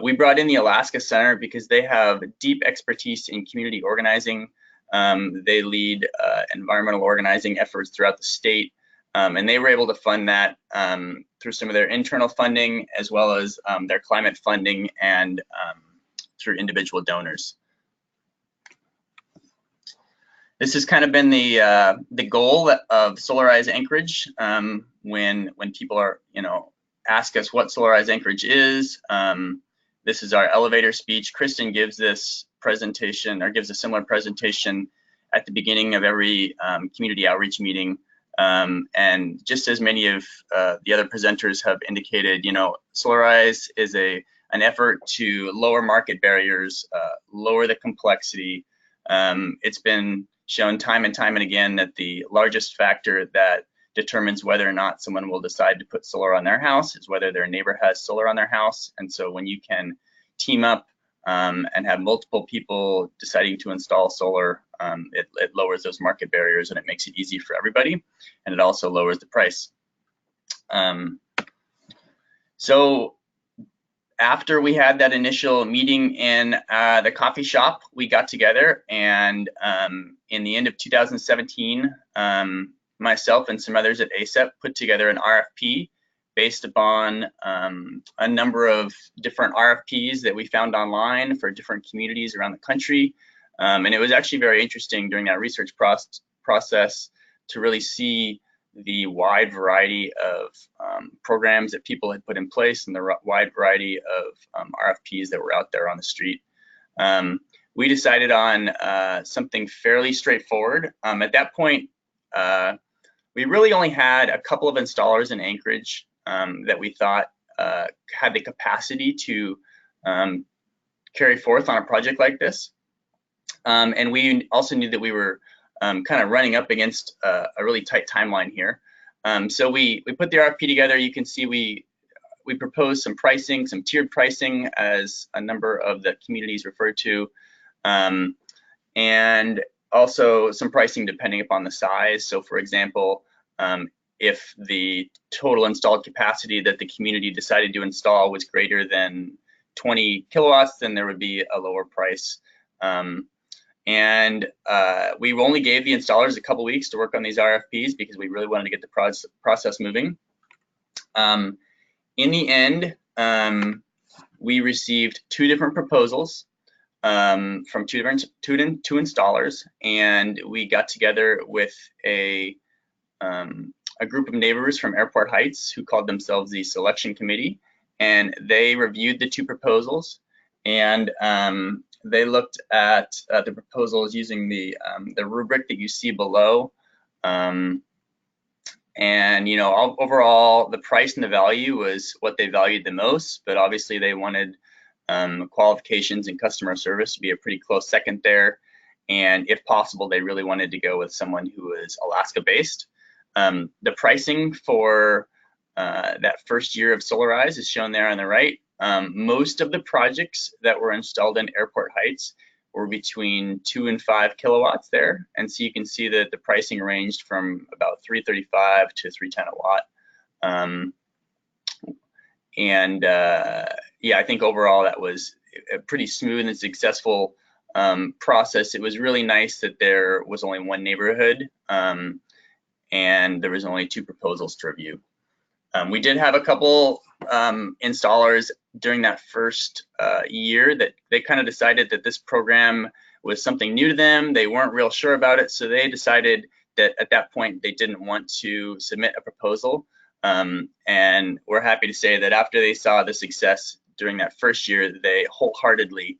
We brought in the Alaska Center because they have deep expertise in community organizing. They lead environmental organizing efforts throughout the state, and they were able to fund that through some of their internal funding, as well as their climate funding and through individual donors. This has kind of been the goal of Solarize Anchorage. When people are, ask us what Solarize Anchorage is, this is our elevator speech. Kristen gives this presentation, or gives a similar presentation at the beginning of every community outreach meeting. And just as many of the other presenters have indicated, Solarize is an effort to lower market barriers, lower the complexity. It's been shown time and time and again that the largest factor that determines whether or not someone will decide to put solar on their house is whether their neighbor has solar on their house. And so when you can team up and have multiple people deciding to install solar, it lowers those market barriers, and it makes it easy for everybody, and it also lowers the price. So after we had that initial meeting in the coffee shop, we got together, and in the end of 2017, myself and some others at ASAP put together an RFP based upon a number of different RFPs that we found online for different communities around the country. And it was actually very interesting during that research process to really see the wide variety of programs that people had put in place, and the wide variety of RFPs that were out there on the street. We decided on something fairly straightforward. At that point, we really only had a couple of installers in Anchorage that we thought had the capacity to carry forth on a project like this. And we also knew that we were kind of running up against a really tight timeline here. So we put the RFP together. You can see we proposed some pricing, some tiered pricing, as a number of the communities referred to, and also some pricing depending upon the size. So for example, if the total installed capacity that the community decided to install was greater than 20 kilowatts, then there would be a lower price. And we only gave the installers a couple weeks to work on these RFPs because we really wanted to get the process moving. In the end, we received two different proposals from two installers, and we got together with a group of neighbors from Airport Heights who called themselves the selection committee, and they reviewed the two proposals, and they looked at the proposals using the rubric that you see below. And overall, the price and the value was what they valued the most, but obviously they wanted qualifications and customer service to be a pretty close second there. And if possible, they really wanted to go with someone who is Alaska-based. The pricing for that first year of Solarize is shown there on the right. Most of the projects that were installed in Airport Heights were between 2 and 5 kilowatts there. And so you can see that the pricing ranged from about $335 to $310 a watt. Yeah, I think overall that was a pretty smooth and successful process. It was really nice that there was only one neighborhood and there was only two proposals to review. We did have a couple installers during that first year that they kind of decided that this program was something new to them. They weren't real sure about it, so they decided that at that point they didn't want to submit a proposal. And we're happy to say that after they saw the success during that first year, they wholeheartedly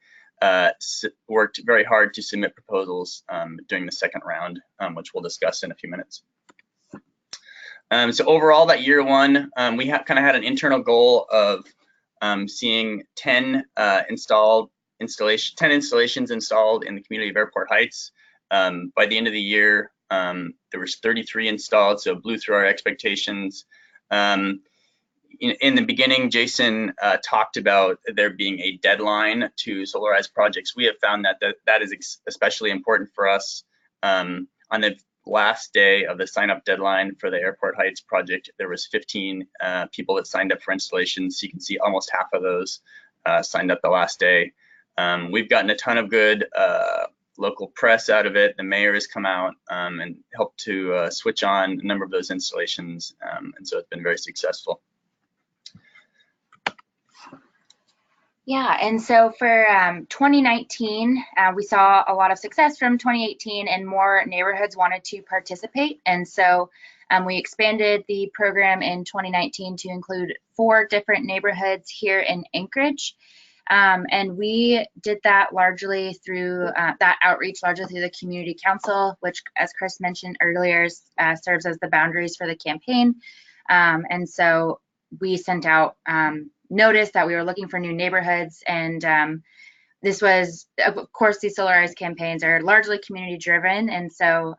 worked very hard to submit proposals during the second round, which we'll discuss in a few minutes. So overall, that year one, we kind of had an internal goal of seeing 10 installations installed in the community of Airport Heights. By the end of the year, there was 33 installed, so it blew through our expectations. In the beginning, Jason talked about there being a deadline to Solarize projects. We have found that is especially important for us. On the last day of the sign-up deadline for the Airport Heights project, there was 15 people that signed up for installations. So you can see almost half of those signed up the last day. We've gotten a ton of good local press out of it. The mayor has come out and helped to switch on a number of those installations, and so it's been very successful. Yeah, and so for 2019, we saw a lot of success from 2018, and more neighborhoods wanted to participate. And so we expanded the program in 2019 to include 4 different neighborhoods here in Anchorage. And we did that largely through that outreach, largely through the community council, which, as Chris mentioned earlier, serves as the boundaries for the campaign. And so we sent out notice that we were looking for new neighborhoods, and this was, of course, these Solarize campaigns are largely community driven, and so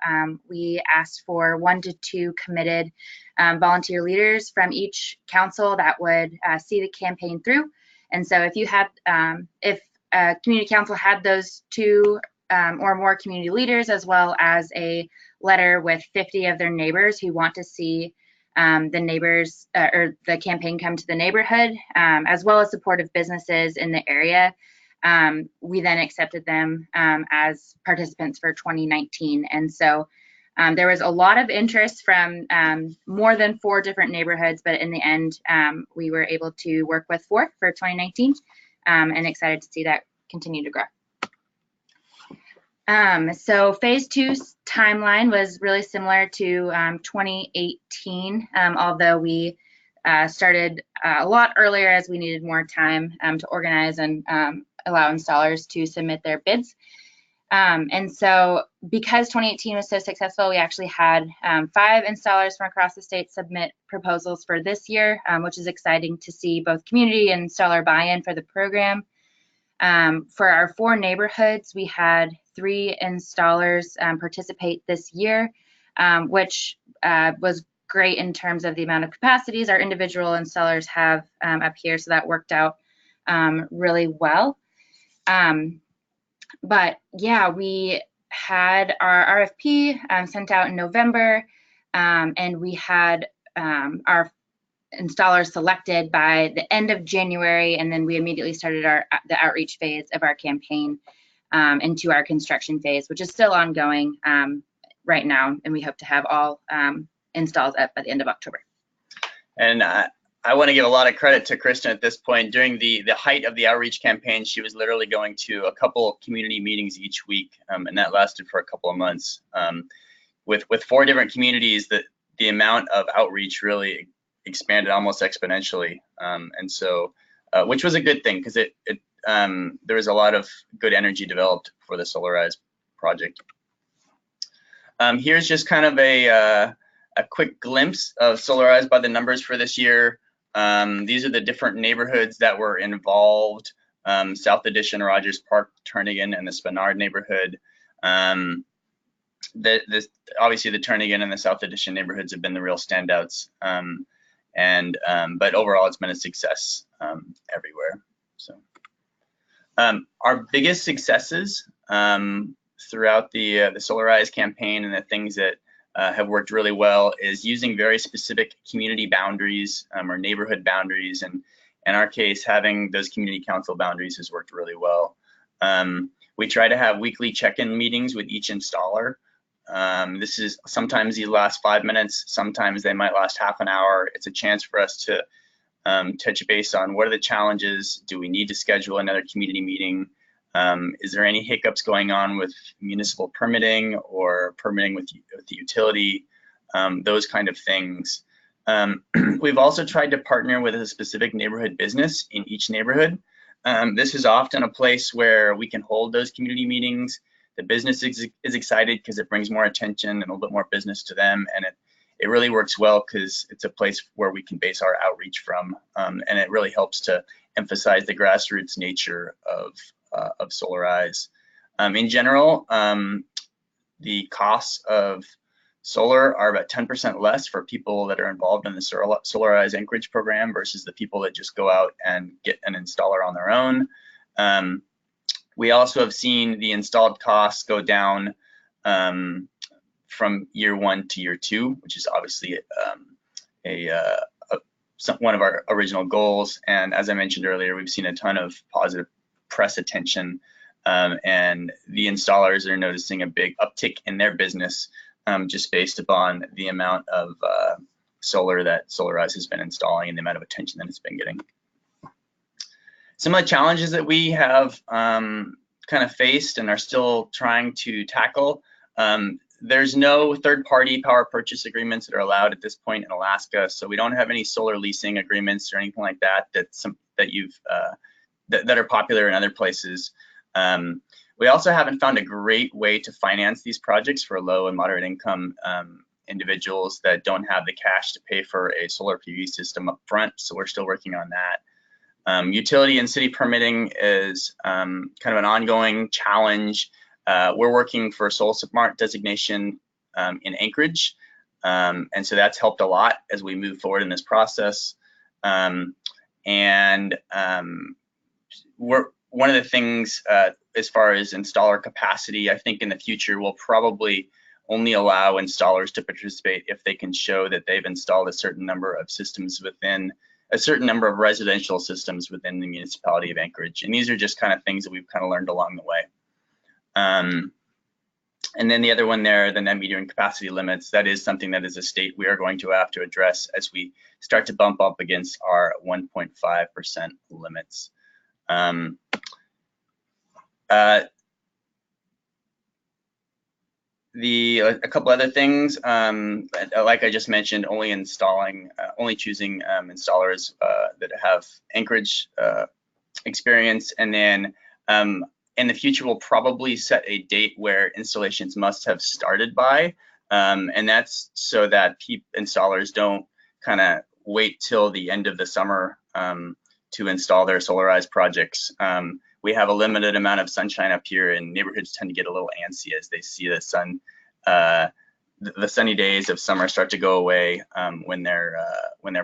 we asked for 1 to 2 committed volunteer leaders from each council that would see the campaign through. And so if you had, if a community council had those 2 or more community leaders, as well as a letter with 50 of their neighbors who want to see the neighbors or the campaign come to the neighborhood, as well as supportive businesses in the area, we then accepted them as participants for 2019. And so there was a lot of interest from more than 4 different neighborhoods, but in the end, we were able to work with 4 for 2019, and excited to see that continue to grow. So phase 2's timeline was really similar to 2018, although we started a lot earlier as we needed more time to organize and allow installers to submit their bids. And so because 2018 was so successful, we actually had 5 installers from across the state submit proposals for this year, which is exciting to see both community and installer buy-in for the program. For our 4 neighborhoods, we had 3 installers participate this year, which was great in terms of the amount of capacities our individual installers have up here, so that worked out really well. But yeah, we had our RFP sent out in November, and we had our installers selected by the end of January, and then we immediately started the outreach phase of our campaign into our construction phase, which is still ongoing right now, and we hope to have all installs up by the end of October. And I want to give a lot of credit to Kristen at this point. During the height of the outreach campaign, she was literally going to a couple community meetings each week, and that lasted for a couple of months. With 4 different communities, the amount of outreach really expanded almost exponentially, and so which was a good thing, because there was a lot of good energy developed for the Solarize project. Here's just kind of a quick glimpse of Solarize by the numbers for this year. These are the different neighborhoods that were involved: South Addition, Rogers Park, Turnagain, and the Spenard neighborhood. Obviously the Turnagain and the South Addition neighborhoods have been the real standouts. But overall, it's been a success everywhere. So our biggest successes throughout the Solarize campaign, and the things that have worked really well, is using very specific community boundaries or neighborhood boundaries, and in our case, having those community council boundaries has worked really well. We try to have weekly check-in meetings with each installer. This is sometimes these last 5 minutes, sometimes they might last half an hour. It's a chance for us to touch base on what are the challenges, do we need to schedule another community meeting, Is there any hiccups going on with municipal permitting or permitting with the utility? Those kind of things. We've also tried to partner with a specific neighborhood business in each neighborhood. This is often a place where we can hold those community meetings. The business is excited because it brings more attention and a little bit more business to them, and it really works well because it's a place where we can base our outreach from, and it really helps to emphasize the grassroots nature of Solarize. In general, the costs of solar are about 10% less for people that are involved in the Solarize Anchorage program versus the people that just go out and get an installer on their own. We also have seen the installed costs go down from year 1 to year 2, which is obviously one of our original goals. And as I mentioned earlier, we've seen a ton of positive press attention, and the installers are noticing a big uptick in their business just based upon the amount of solar that Solarize has been installing and the amount of attention that it's been getting. Some of the challenges that we have kind of faced and are still trying to tackle, there's no third-party power purchase agreements that are allowed at this point in Alaska, so we don't have any solar leasing agreements or anything like that that are popular in other places. We also haven't found a great way to finance these projects for low and moderate income individuals that don't have the cash to pay for a solar PV system up front, so we're still working on that. Utility and city permitting is kind of an ongoing challenge. We're working for SolSmart designation in Anchorage, and so that's helped a lot as we move forward in this process. One of the things as far as installer capacity, I think in the future we'll probably only allow installers to participate if they can show that they've installed a certain number of systems within a certain number of residential systems within the municipality of Anchorage. And these are just kind of things that we've kind of learned along the way. And then the other one there, the net metering capacity limits, that is something that as a state we are going to have to address as we start to bump up against our 1.5% limits. A couple other things, like I just mentioned, only choosing installers that have Anchorage experience, and then in the future we'll probably set a date where installations must have started by, and that's so that installers don't kind of wait till the end of the summer to install their Solarize projects. We have a limited amount of sunshine up here, and neighborhoods tend to get a little antsy as they see the sun, the sunny days of summer start to go away when their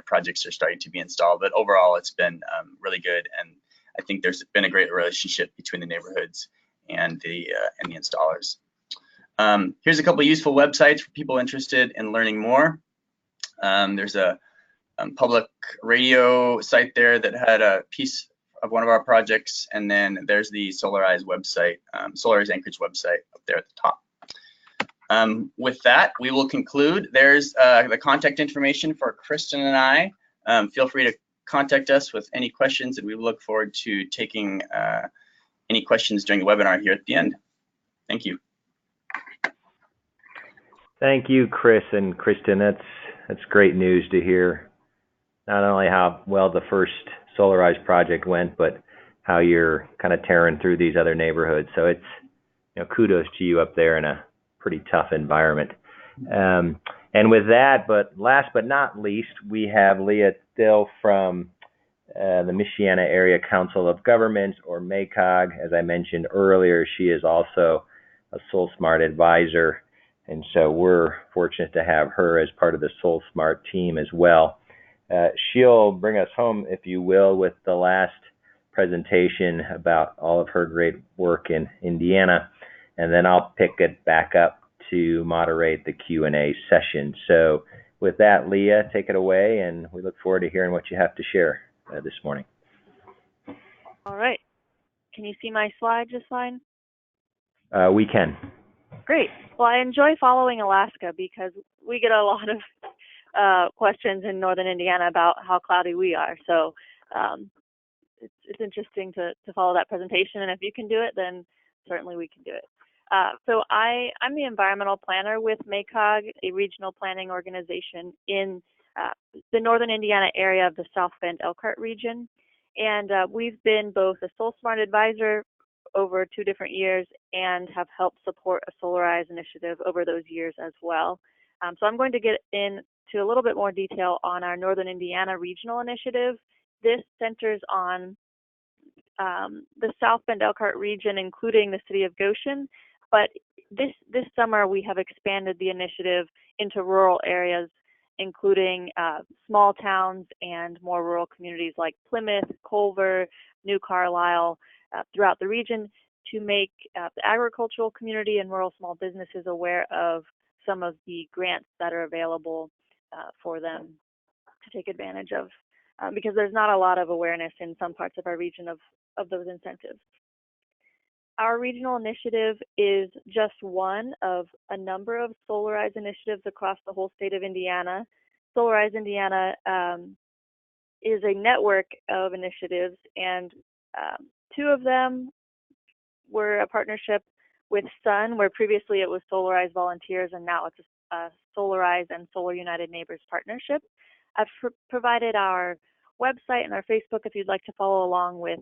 projects are starting to be installed. But overall, it's been really good, and I think there's been a great relationship between the neighborhoods and the installers. Here's a couple of useful websites for people interested in learning more. There's a public radio site there that had a piece of one of our projects, and then there's the Solarize website, Solarize Anchorage website up there at the top. With that, we will conclude. There's the contact information for Kristen and I. Feel free to contact us with any questions, and we look forward to taking any questions during the webinar here at the end. Thank you. Thank you, Chris and Kristen. That's great news to hear. Not only how well the first Solarize project went, but how you're kind of tearing through these other neighborhoods. So it's, kudos to you up there in a pretty tough environment. And with that, but last but not least, we have Leah Dill from the Michiana Area Council of Governments, or MACOG. As I mentioned earlier, she is also a SolSmart advisor, and so we're fortunate to have her as part of the SolSmart team as well. She'll bring us home, if you will, with the last presentation about all of her great work in Indiana, and then I'll pick it back up to moderate the Q&A session. So with that, Leah, take it away, and we look forward to hearing what you have to share this morning. All right. Can you see my slide just fine? We can. Great. Well, I enjoy following Alaska because we get a lot of questions in northern Indiana about how cloudy we are. So it's interesting to follow that presentation. And if you can do it, then certainly we can do it. So I'm the environmental planner with MACOG, a regional planning organization in the northern Indiana area of the South Bend Elkhart region. And we've been both a SolSmart advisor over 2 different years and have helped support a Solarize initiative over those years as well. So I'm going to get into a little bit more detail on our Northern Indiana regional initiative. This centers on the South Bend Elkhart region, including the city of Goshen. But this summer, we have expanded the initiative into rural areas, including small towns and more rural communities like Plymouth, Culver, New Carlisle, throughout the region, to make the agricultural community and rural small businesses aware of some of the grants that are available for them to take advantage of, because there's not a lot of awareness in some parts of our region of those incentives. Our regional initiative is just one of a number of Solarize initiatives across the whole state of Indiana. Solarize Indiana is a network of initiatives, and 2 of them were a partnership with Sun, where previously it was Solarize Volunteers, and now it's a Solarize and Solar United Neighbors partnership. I've provided our website and our Facebook if you'd like to follow along with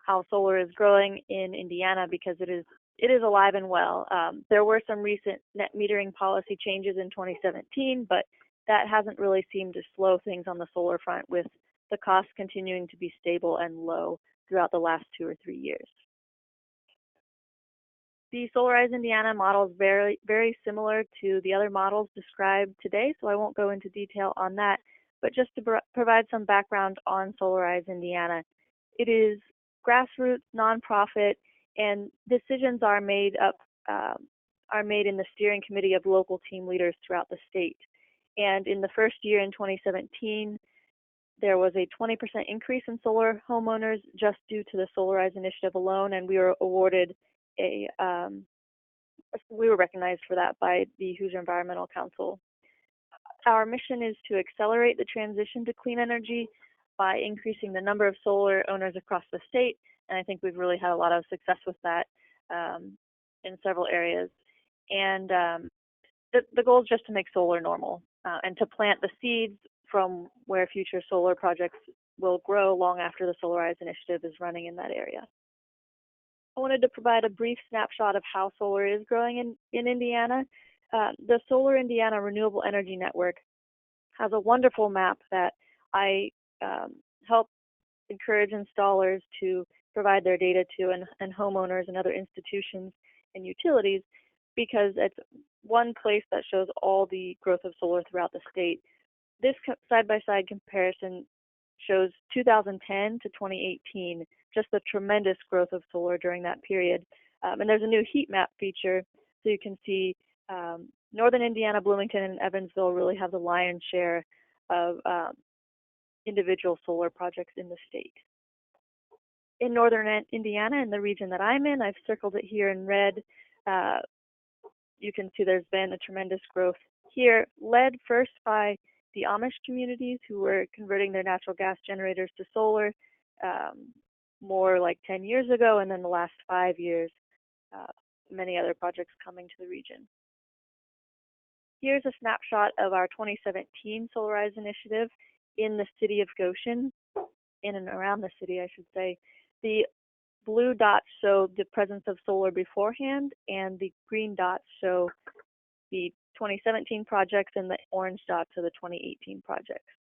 how solar is growing in Indiana, because it is alive and well. There were some recent net metering policy changes in 2017, but that hasn't really seemed to slow things on the solar front, with the costs continuing to be stable and low throughout the last 2 or 3 years. The Solarize Indiana model is very, very similar to the other models described today, so I won't go into detail on that, but just to provide some background on Solarize Indiana. It is grassroots, nonprofit, and decisions are made in the steering committee of local team leaders throughout the state. And in the first year in 2017, there was a 20% increase in solar homeowners just due to the Solarize initiative alone, and we were awarded we were recognized for that by the Hoosier Environmental Council. Our mission is to accelerate the transition to clean energy by increasing the number of solar owners across the state, and I think we've really had a lot of success with that in several areas. And the goal is just to make solar normal and to plant the seeds from where future solar projects will grow long after the Solarize initiative is running in that area. I wanted to provide a brief snapshot of how solar is growing in Indiana. The Solar Indiana Renewable Energy Network has a wonderful map that I help encourage installers to provide their data to, and homeowners and other institutions and utilities, because it's one place that shows all the growth of solar throughout the state. This side-by-side comparison shows 2010 to 2018, just the tremendous growth of solar during that period. And there's a new heat map feature, so you can see Northern Indiana, Bloomington, and Evansville really have the lion's share of individual solar projects in the state. In Northern Indiana, in the region that I'm in, I've circled it here in red. You can see there's been a tremendous growth here, led first by the Amish communities who were converting their natural gas generators to solar more like 10 years ago, and then the last 5 years, many other projects coming to the region. Here's a snapshot of our 2017 Solarize initiative in the city of Goshen, in and around the city, I should say. The blue dots show the presence of solar beforehand, and the green dots show the 2017 projects, and the orange dots are the 2018 projects.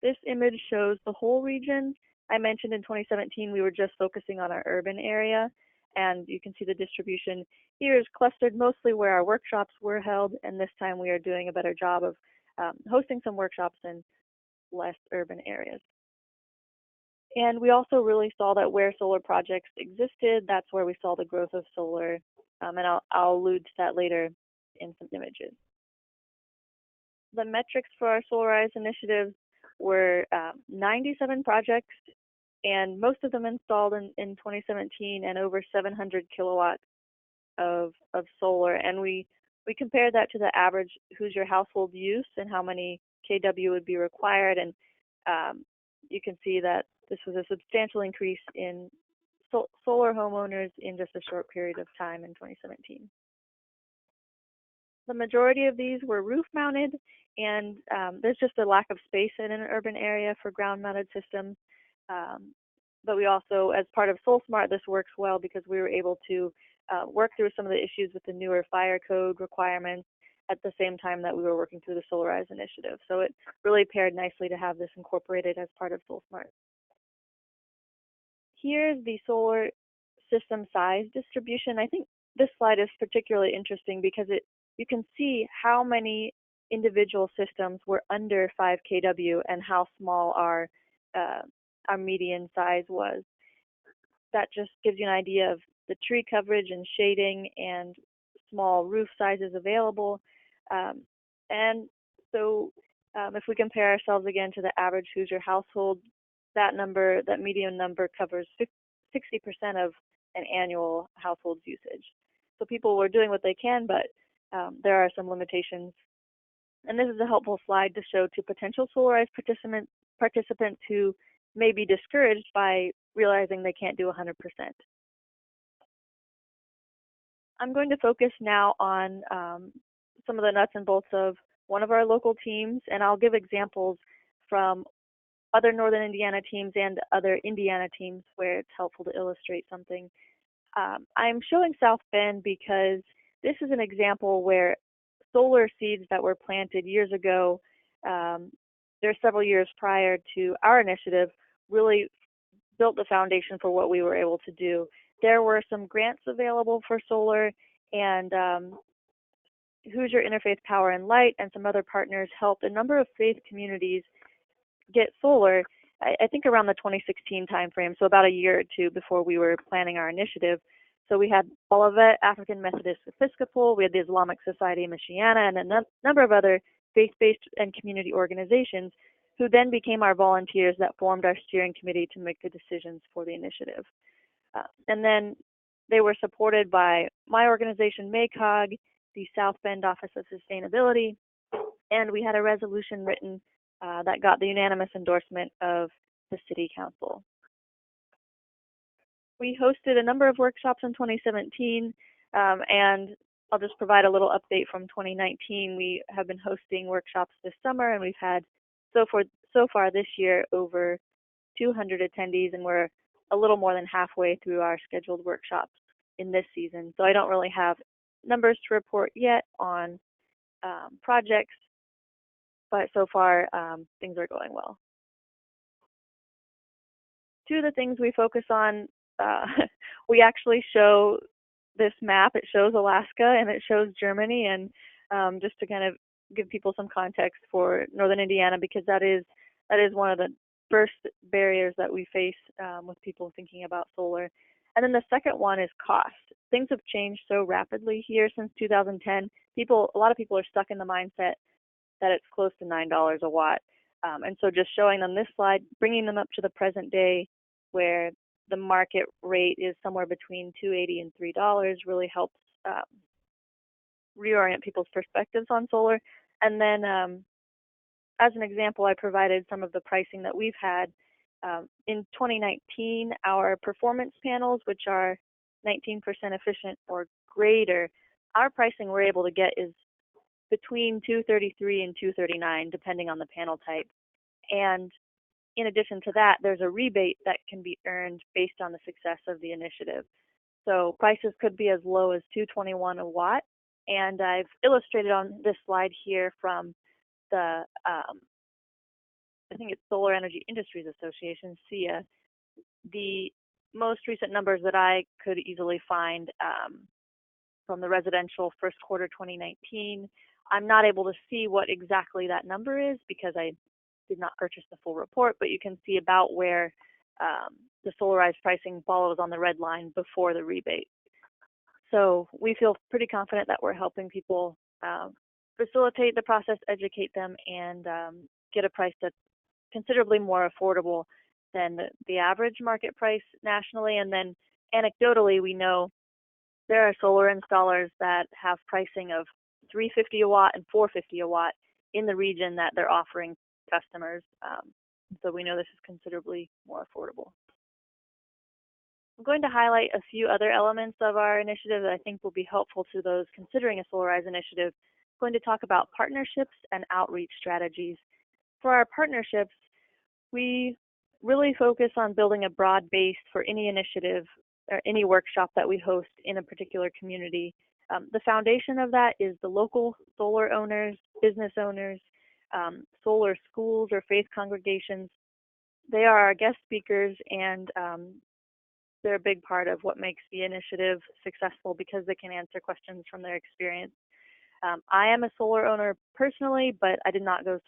This image shows the whole region. I mentioned in 2017 we were just focusing on our urban area, and you can see the distribution here is clustered mostly where our workshops were held, and this time we are doing a better job of hosting some workshops in less urban areas. And we also really saw that where solar projects existed, that's where we saw the growth of solar, and I'll allude to that later in some images. The metrics for our Solarize initiative were 97 projects, and most of them installed in 2017, and over 700 kilowatts of solar. And we compared that to the average Hoosier household use and how many kW would be required. And you can see that this was a substantial increase in solar homeowners in just a short period of time in 2017. The majority of these were roof mounted, and there's just a lack of space in an urban area for ground mounted systems. But we also, as part of SolSmart, this works well because we were able to work through some of the issues with the newer fire code requirements at the same time that we were working through the Solarize initiative. So it really paired nicely to have this incorporated as part of SolSmart. Here's the solar system size distribution. I think this slide is particularly interesting because you can see how many individual systems were under 5 kW and how small our median size was. That just gives you an idea of the tree coverage and shading and small roof sizes available. And so if we compare ourselves again to the average Hoosier household, that median number covers 60% of an annual household's usage. So people were doing what they can, but there are some limitations. And this is a helpful slide to show to potential Solarize participants who may be discouraged by realizing they can't do 100%. I'm going to focus now on some of the nuts and bolts of one of our local teams, and I'll give examples from other Northern Indiana teams and other Indiana teams where it's helpful to illustrate something. I'm showing South Bend because this is an example where solar seeds that were planted years ago, there several years prior to our initiative, really built the foundation for what we were able to do. There were some grants available for solar, and Hoosier Interfaith Power and Light and some other partners helped a number of faith communities get solar, I think around the 2016 timeframe, so about a year or two before we were planning our initiative. So we had Olivet African Methodist Episcopal, we had the Islamic Society of Michiana, and a number of other faith-based and community organizations who then became our volunteers that formed our steering committee to make the decisions for the initiative. And then they were supported by my organization, MACOG, the South Bend Office of Sustainability, and we had a resolution written that got the unanimous endorsement of the City Council. We hosted a number of workshops in 2017, and I'll just provide a little update from 2019. We have been hosting workshops this summer, and we've had so far this year over 200 attendees, and we're a little more than halfway through our scheduled workshops in this season. So I don't really have numbers to report yet on projects, but so far things are going well. Two of the things we focus on, we actually show this map. It shows Alaska and it shows Germany, and just to kind of give people some context for Northern Indiana, because that is one of the first barriers that we face with people thinking about solar. And then the second one is cost. Things have changed so rapidly here since 2010. A lot of people are stuck in the mindset that it's close to $9 a watt. And so just showing them this slide, bringing them up to the present day where the market rate is somewhere between $2.80 and $3 really helps reorient people's perspectives on solar. And then as an example, I provided some of the pricing that we've had. In 2019, our performance panels, which are 19% efficient or greater, our pricing we're able to get is between $233 and $239, depending on the panel type. And in addition to that, there's a rebate that can be earned based on the success of the initiative. So prices could be as low as $221 a watt. And I've illustrated on this slide here from the, I think it's Solar Energy Industries Association, SEIA, the most recent numbers that I could easily find from the residential first quarter 2019. I'm not able to see what exactly that number is because I did not purchase the full report, but you can see about where the Solarize pricing follows on the red line before the rebate. So we feel pretty confident that we're helping people facilitate the process, educate them, and get a price that's considerably more affordable than the average market price nationally. And then anecdotally, we know there are solar installers that have pricing of $350 a watt and $450 a watt in the region that they're offering customers. So we know this is considerably more affordable. I'm going to highlight a few other elements of our initiative that I think will be helpful to those considering a Solarize initiative. I'm going to talk about partnerships and outreach strategies. For our partnerships, we really focus on building a broad base for any initiative or any workshop that we host in a particular community. The foundation of that is the local solar owners, business owners, solar schools or faith congregations. They are our guest speakers, and they're a big part of what makes the initiative successful because they can answer questions from their experience. I am a solar owner personally, but I did not go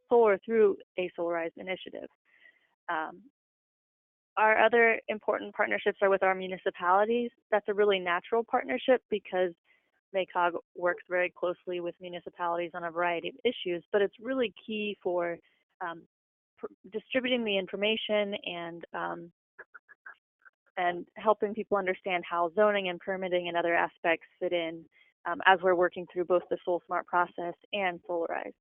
solar through a Solarize initiative. Our other important partnerships are with our municipalities. That's a really natural partnership because MACOG works very closely with municipalities on a variety of issues, but it's really key for distributing the information and helping people understand how zoning and permitting and other aspects fit in as we're working through both the SolSmart process and Solarize.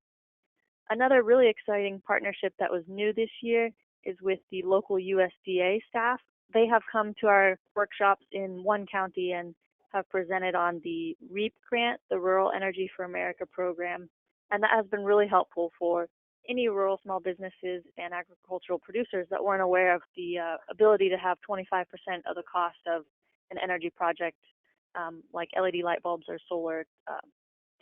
Another really exciting partnership that was new this year is with the local USDA staff. They have come to our workshops in one county and have presented on the REAP grant, the Rural Energy for America program, and that has been really helpful for any rural small businesses and agricultural producers that weren't aware of the ability to have 25% of the cost of an energy project like LED light bulbs or solar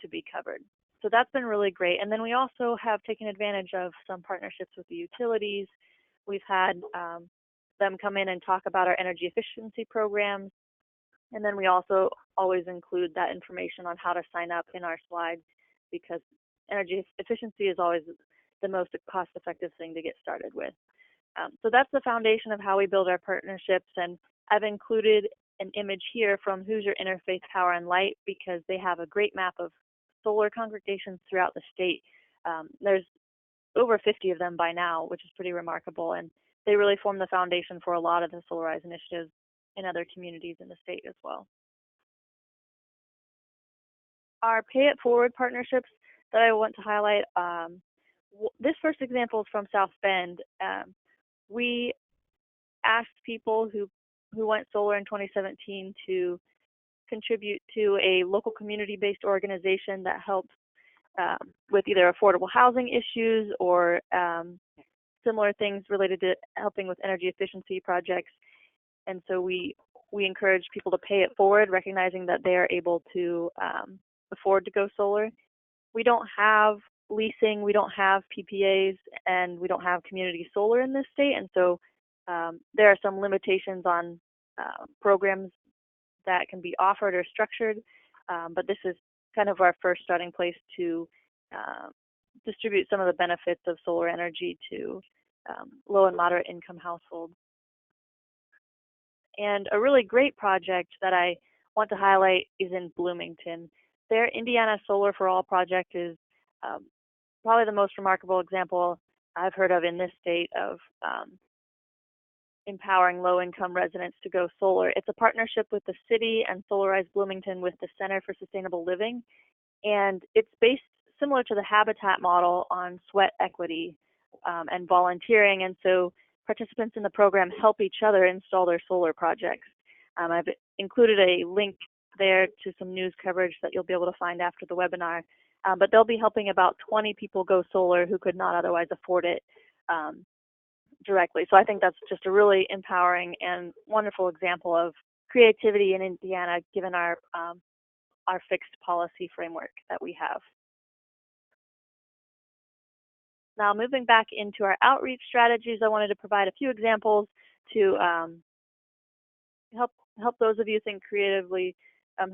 to be covered. So that's been really great. And then we also have taken advantage of some partnerships with the utilities. We've had them come in and talk about our energy efficiency programs. And then we also always include that information on how to sign up in our slides because energy efficiency is always the most cost-effective thing to get started with. So that's the foundation of how we build our partnerships. And I've included an image here from Hoosier Interfaith Power and Light because they have a great map of solar congregations throughout the state. There's over 50 of them by now, which is pretty remarkable. And they really form the foundation for a lot of the Solarize initiatives in other communities in the state as well. Our Pay It Forward partnerships that I want to highlight, this first example is from South Bend. We asked people who went solar in 2017 to contribute to a local community-based organization that helps with either affordable housing issues or similar things related to helping with energy efficiency projects. And so we encourage people to pay it forward, recognizing that they are able to afford to go solar. We don't have leasing, we don't have PPAs, and we don't have community solar in this state. And so there are some limitations on programs that can be offered or structured, but this is kind of our first starting place to distribute some of the benefits of solar energy to low and moderate income households. And a really great project that I want to highlight is in Bloomington. Their Indiana Solar for All project is probably the most remarkable example I've heard of in this state of empowering low-income residents to go solar. It's a partnership with the city and Solarize Bloomington with the Center for Sustainable Living, and it's based similar to the Habitat model on sweat equity and volunteering, and so participants in the program help each other install their solar projects. I've included a link there to some news coverage that you'll be able to find after the webinar, but they'll be helping about 20 people go solar who could not otherwise afford it directly. So I think that's just a really empowering and wonderful example of creativity in Indiana, given our fixed policy framework that we have. Now, moving back into our outreach strategies, I wanted to provide a few examples to help those of you think creatively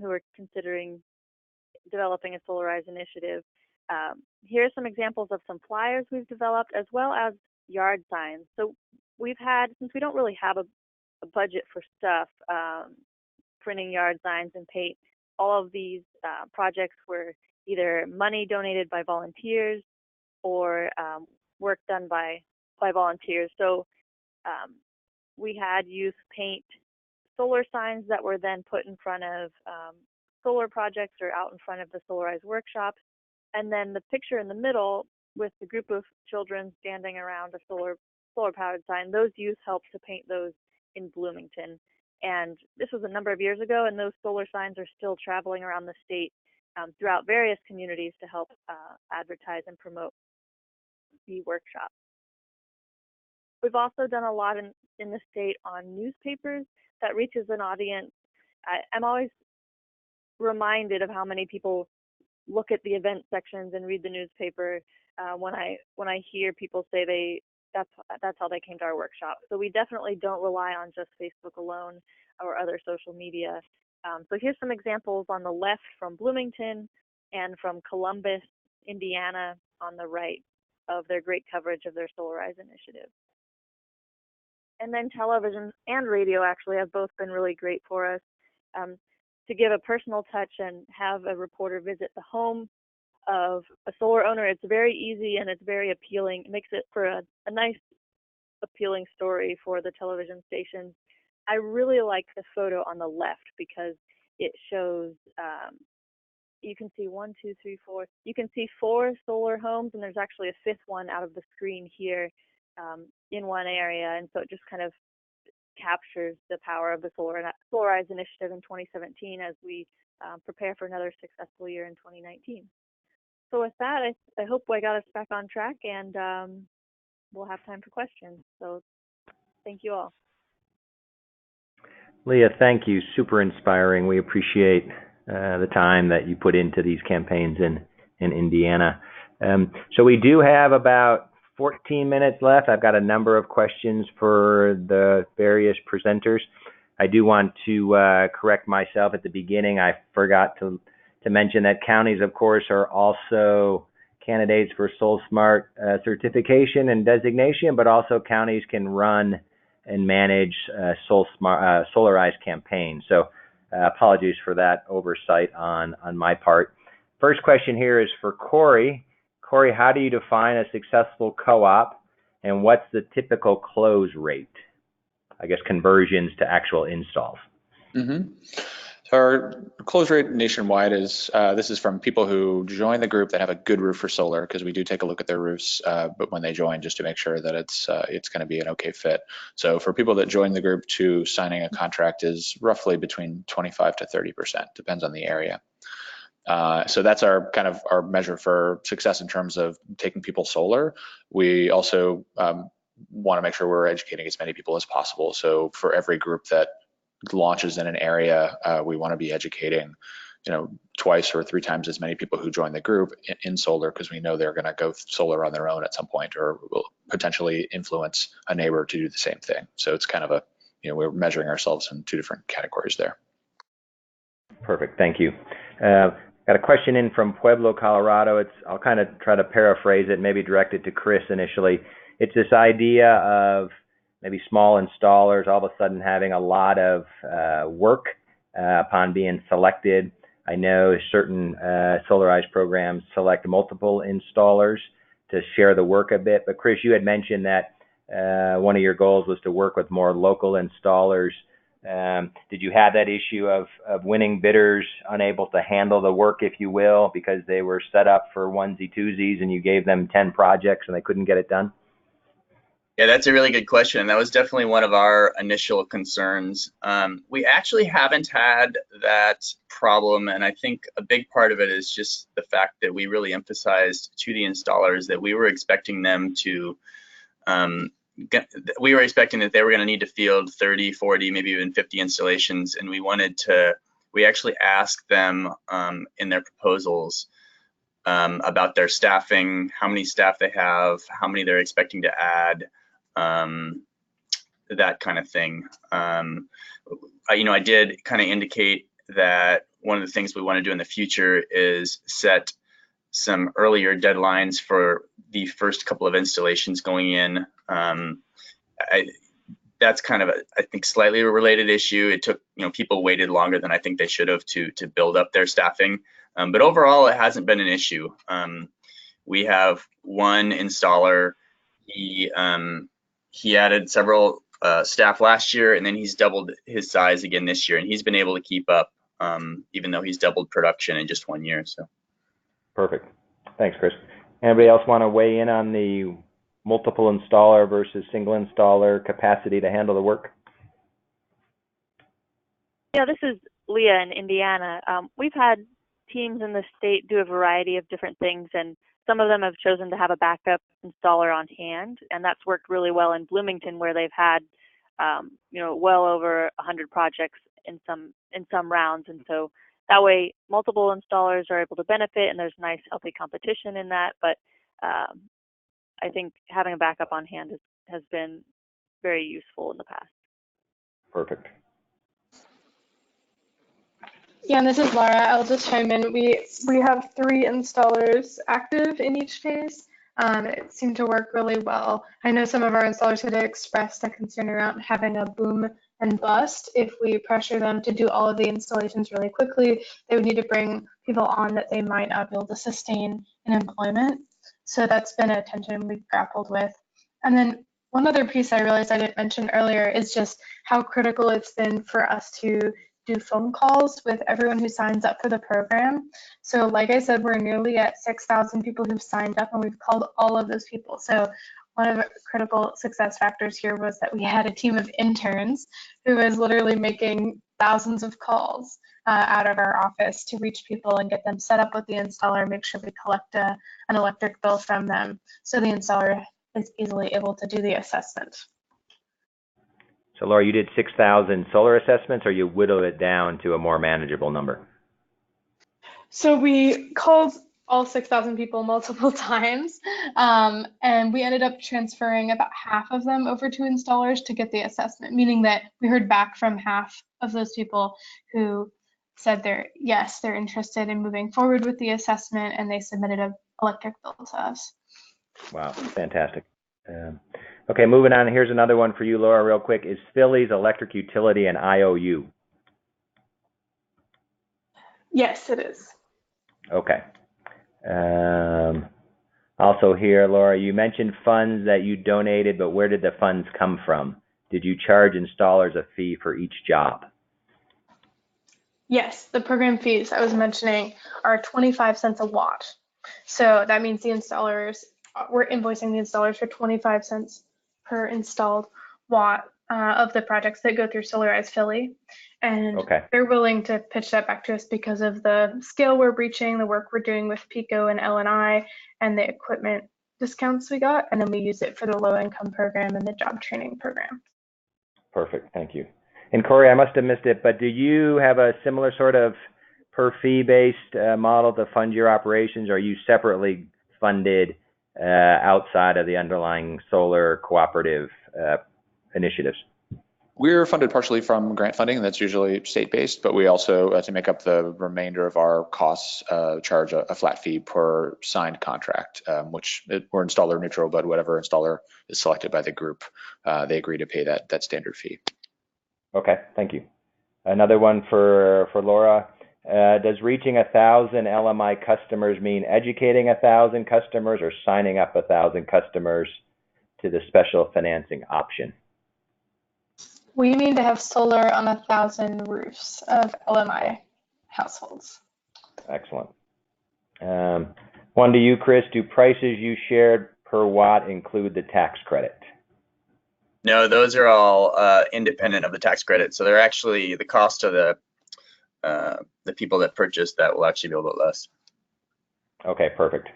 who are considering developing a Solarize initiative. Here are some examples of some flyers we've developed, as well as yard signs. So we've had, since we don't really have a budget for stuff, printing yard signs and paint, all of these projects were either money donated by volunteers or work done by volunteers. So we had youth paint solar signs that were then put in front of solar projects or out in front of the Solarize workshops. And then the picture in the middle with the group of children standing around a solar solar-powered sign, those youth helped to paint those in Bloomington. And this was a number of years ago, and those solar signs are still traveling around the state throughout various communities to help advertise and promote the workshop. We've also done a lot in the state on newspapers that reaches an audience. I'm always reminded of how many people look at the event sections and read the newspaper when I hear people say that's how they came to our workshop. So we definitely don't rely on just Facebook alone or other social media. So here's some examples on the left from Bloomington and from Columbus, Indiana on the right of their great coverage of their Solarize initiative. And then television and radio actually have both been really great for us. To give a personal touch and have a reporter visit the home of a solar owner, it's very easy and it's very appealing. It makes it for a nice, appealing story for the television stations. I really like the photo on the left because it shows, you can see 1, 2, 3, 4. You can see 4 solar homes, and there's actually a 5th one out of the screen here in one area. And so it just kind of captures the power of the Solarize initiative in 2017 as we prepare for another successful year in 2019. So with that, I hope I got us back on track, and we'll have time for questions. So thank you all. Leah, thank you. Super inspiring. We appreciate the time that you put into these campaigns in Indiana. So we do have about 14 minutes left. I've got a number of questions for the various presenters. I do want to correct myself at the beginning. I forgot to mention that counties, of course, are also candidates for SolSmart certification and designation, but also counties can run and manage Solarize campaigns. So apologies for that oversight on my part. First question here is for Corey. Corey, how do you define a successful co-op, and what's the typical close rate? I guess conversions to actual installs. Mm-hmm. So our close rate nationwide is, this is from people who join the group that have a good roof for solar, because we do take a look at their roofs, but when they join, just to make sure that it's going to be an okay fit. So for people that join the group, to signing a contract is roughly between 25 to 30%, depends on the area. So that's our kind of our measure for success in terms of taking people solar. We also want to make sure we're educating as many people as possible. So for every group that launches in an area, we want to be educating, 2 or 3 times as many people who join the group in solar, because we know they're going to go solar on their own at some point, or will potentially influence a neighbor to do the same thing. So it's kind of a, we're measuring ourselves in 2 different categories there. Perfect, thank you. Got a question in from Pueblo, Colorado. I'll kind of try to paraphrase it, maybe direct it to Chris initially. It's this idea of maybe small installers all of a sudden having a lot of work upon being selected. I know certain Solarize programs select multiple installers to share the work a bit. But Chris, you had mentioned that one of your goals was to work with more local installers. Did you have that issue of winning bidders unable to handle the work, if you will, because they were set up for onesie-twosies and you gave them 10 projects and they couldn't get it done? Yeah, that's a really good question. That was definitely one of our initial concerns. We actually haven't had that problem, and I think a big part of it is just the fact that we really emphasized to the installers that we were expecting them to, we were expecting that they were going to need to field 30, 40, maybe even 50 installations, and we actually asked them in their proposals about their staffing, how many staff they have, how many they're expecting to add, that kind of thing. I did kind of indicate that one of the things we want to do in the future is set some earlier deadlines for the first couple of installations going in. That's kind of I think slightly a related issue. It took, people waited longer than I think they should have to build up their staffing. But overall, it hasn't been an issue. We have one installer. He added several staff last year, and then he's doubled his size again this year, and he's been able to keep up, even though he's doubled production in just 1 year. So. Perfect. Thanks, Chris. Anybody else want to weigh in on the multiple installer versus single installer capacity to handle the work? Yeah, this is Leah in Indiana. We've had teams in the state do a variety of different things, and some of them have chosen to have a backup installer on hand, and that's worked really well in Bloomington, where they've had, well over 100 projects in some rounds, and so that way multiple installers are able to benefit, and there's nice healthy competition in that. But I think having a backup on hand has been very useful in the past. Perfect. Yeah, and this is Laura. I'll just chime in. We have 3 installers active in each phase. It seemed to work really well. I know some of our installers had expressed a concern around having a boom and bust. If we pressure them to do all of the installations really quickly, they would need to bring people on that they might not be able to sustain in employment. So that's been a tension we've grappled with. And then one other piece I realized I didn't mention earlier is just how critical it's been for us to do phone calls with everyone who signs up for the program. So like I said, we're nearly at 6,000 people who've signed up, and we've called all of those people. So one of the critical success factors here was that we had a team of interns who was literally making thousands of calls out of our office to reach people and get them set up with the installer, make sure we collect an electric bill from them so the installer is easily able to do the assessment. So Laura, you did 6,000 solar assessments, or you whittled it down to a more manageable number? So we called all 6,000 people multiple times, and we ended up transferring about half of them over to installers to get the assessment, meaning that we heard back from half of those people who said they're interested in moving forward with the assessment, and they submitted an electric bill to us. Wow, fantastic. Okay, moving on. Here's another one for you, Laura, real quick. Is Philly's electric utility an IOU? Yes, it is. Okay. Also here, Laura, you mentioned funds that you donated, but where did the funds come from? Did you charge installers a fee for each job? Yes, the program fees I was mentioning are 25 cents a watt. So that means the installers, we're invoicing the installers for 25 cents per installed watt of the projects that go through Solarize Philly. And they're willing to pitch that back to us because of the scale we're reaching, the work we're doing with PICO and L&I, and the equipment discounts we got. And then we use it for the low income program and the job training program. Perfect, thank you. And Corey, I must have missed it, but do you have a similar sort of per fee based model to fund your operations, or are you separately funded outside of the underlying solar cooperative initiatives? We're funded partially from grant funding, that's usually state-based, but we also, to make up the remainder of our costs, charge a flat fee per signed contract, which we're installer neutral, but whatever installer is selected by the group, they agree to pay that standard fee. Okay, thank you. Another one for Laura. Does reaching 1,000 LMI customers mean educating 1,000 customers or signing up 1,000 customers to the special financing option? We mean to have solar on 1,000 roofs of LMI households. Excellent. One to you, Chris. Do prices you shared per watt include the tax credit? No, those are all independent of the tax credit. So they're actually the cost of the people that purchase that will actually be a little bit less. Okay, perfect.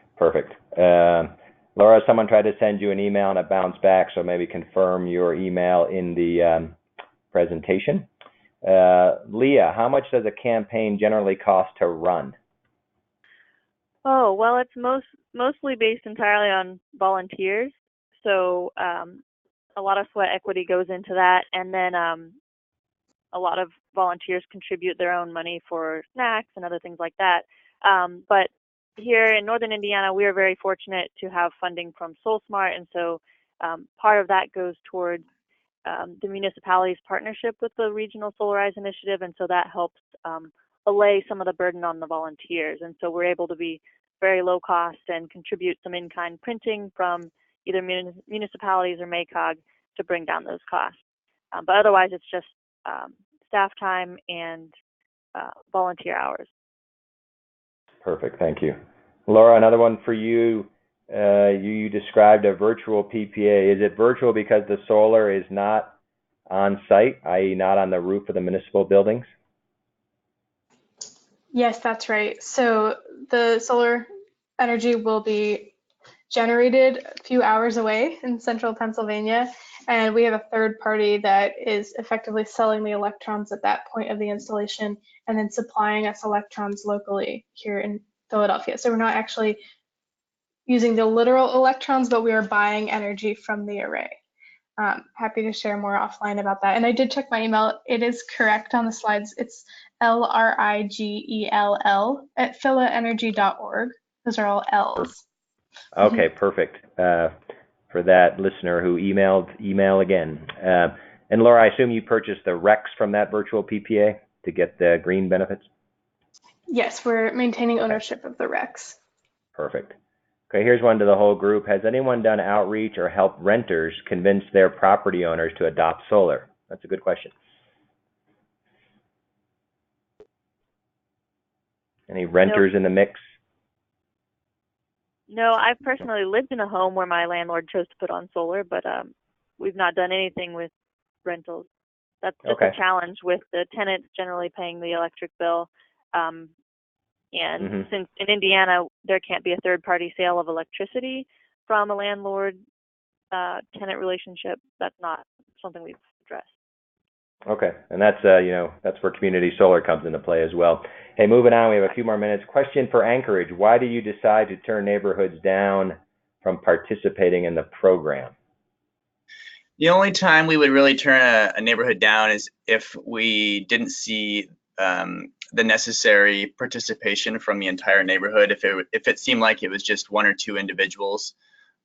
Laura, someone tried to send you an email and it bounced back, so maybe confirm your email in the presentation. Leah, how much does a campaign generally cost to run? Oh, well, it's mostly based entirely on volunteers. So a lot of sweat equity goes into that. And then a lot of volunteers contribute their own money for snacks and other things like that. But here in Northern Indiana, we are very fortunate to have funding from SolSmart. And so part of that goes towards the municipality's partnership with the Regional Solarize Initiative. And so that helps allay some of the burden on the volunteers. And so we're able to be very low cost and contribute some in-kind printing from either municipalities or MACOG to bring down those costs. But otherwise, it's just staff time and volunteer hours. Perfect, thank you. Laura, another one for you. You described a virtual PPA. Is it virtual because the solar is not on site, i.e. not on the roof of the municipal buildings? Yes, that's right. So the solar energy will be generated a few hours away in central Pennsylvania, and we have a third party that is effectively selling the electrons at that point of the installation and then supplying us electrons locally here in Philadelphia. So we're not actually using the literal electrons, but we are buying energy from the array. Happy to share more offline about that. And I did check my email. It is correct on the slides. It's LRIGELL@philaenergy.org. Those are all L's. Okay, perfect. For that listener who email again. And Laura, I assume you purchased the RECs from that virtual PPA to get the green benefits? Yes, we're maintaining ownership of the RECs. Perfect. Okay, here's one to the whole group. Has anyone done outreach or helped renters convince their property owners to adopt solar? That's a good question. Any renters in the mix? No, I've personally lived in a home where my landlord chose to put on solar, but we've not done anything with rentals. That's just a challenge with the tenants generally paying the electric bill. And since in Indiana, there can't be a third-party sale of electricity from a landlord-tenant relationship, that's not something we've addressed. Okay, and that's that's where community solar comes into play as well. Hey, moving on, we have a few more minutes. Question for Anchorage: why do you decide to turn neighborhoods down from participating in the program? The only time we would really turn a neighborhood down is if we didn't see the necessary participation from the entire neighborhood. If it seemed like it was just one or two individuals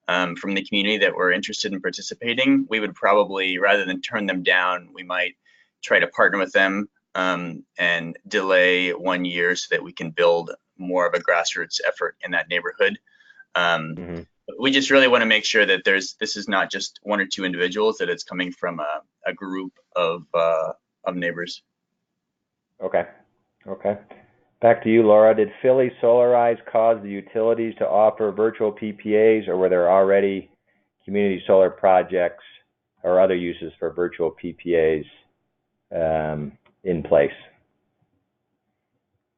from the community that were interested in participating, we would probably, rather than turn them down, we might try to partner with them and delay 1 year so that we can build more of a grassroots effort in that neighborhood. We just really want to make sure that this is not just one or two individuals, that it's coming from a group of neighbors. Okay. Back to you, Laura. Did Philly Solarize cause the utilities to offer virtual PPAs, or were there already community solar projects or other uses for virtual PPAs in place?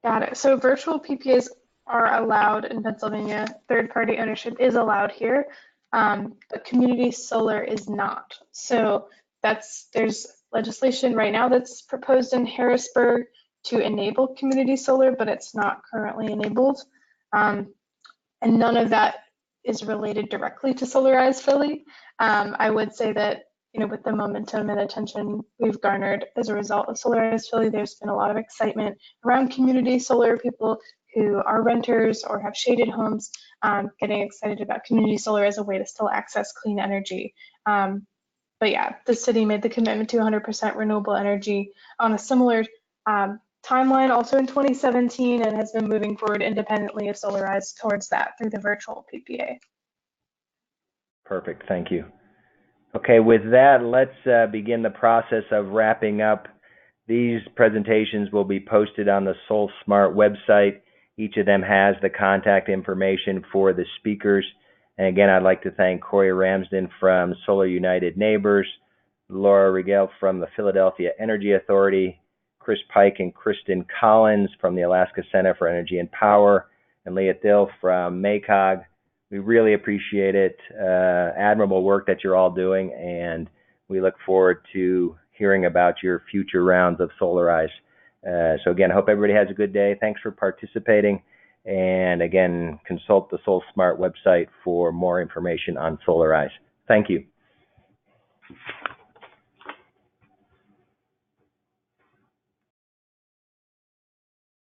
Got it. So virtual PPAs are allowed in Pennsylvania. Third-party ownership is allowed here, but community solar is not. So there's legislation right now that's proposed in Harrisburg to enable community solar, but it's not currently enabled. And none of that is related directly to Solarize Philly. I would say that, with the momentum and attention we've garnered as a result of Solarize Philly, there's been a lot of excitement around community solar. People who are renters or have shaded homes getting excited about community solar as a way to still access clean energy. But yeah, the city made the commitment to 100% renewable energy on a similar timeline also in 2017 and has been moving forward independently of Solarize towards that through the virtual PPA. Perfect, thank you. Okay, with that, let's begin the process of wrapping up. These presentations will be posted on the SolSmart website. Each of them has the contact information for the speakers. And again, I'd like to thank Corey Ramsden from Solar United Neighbors, Laura Rigel from the Philadelphia Energy Authority, Chris Pike and Kristen Collins from the Alaska Center for Energy and Power, and Leah Dill from MACOG. We really appreciate it. Admirable work that you're all doing, and we look forward to hearing about your future rounds of Solarize. So again, I hope everybody has a good day. Thanks for participating. And again, consult the SolSmart website for more information on Solarize. Thank you.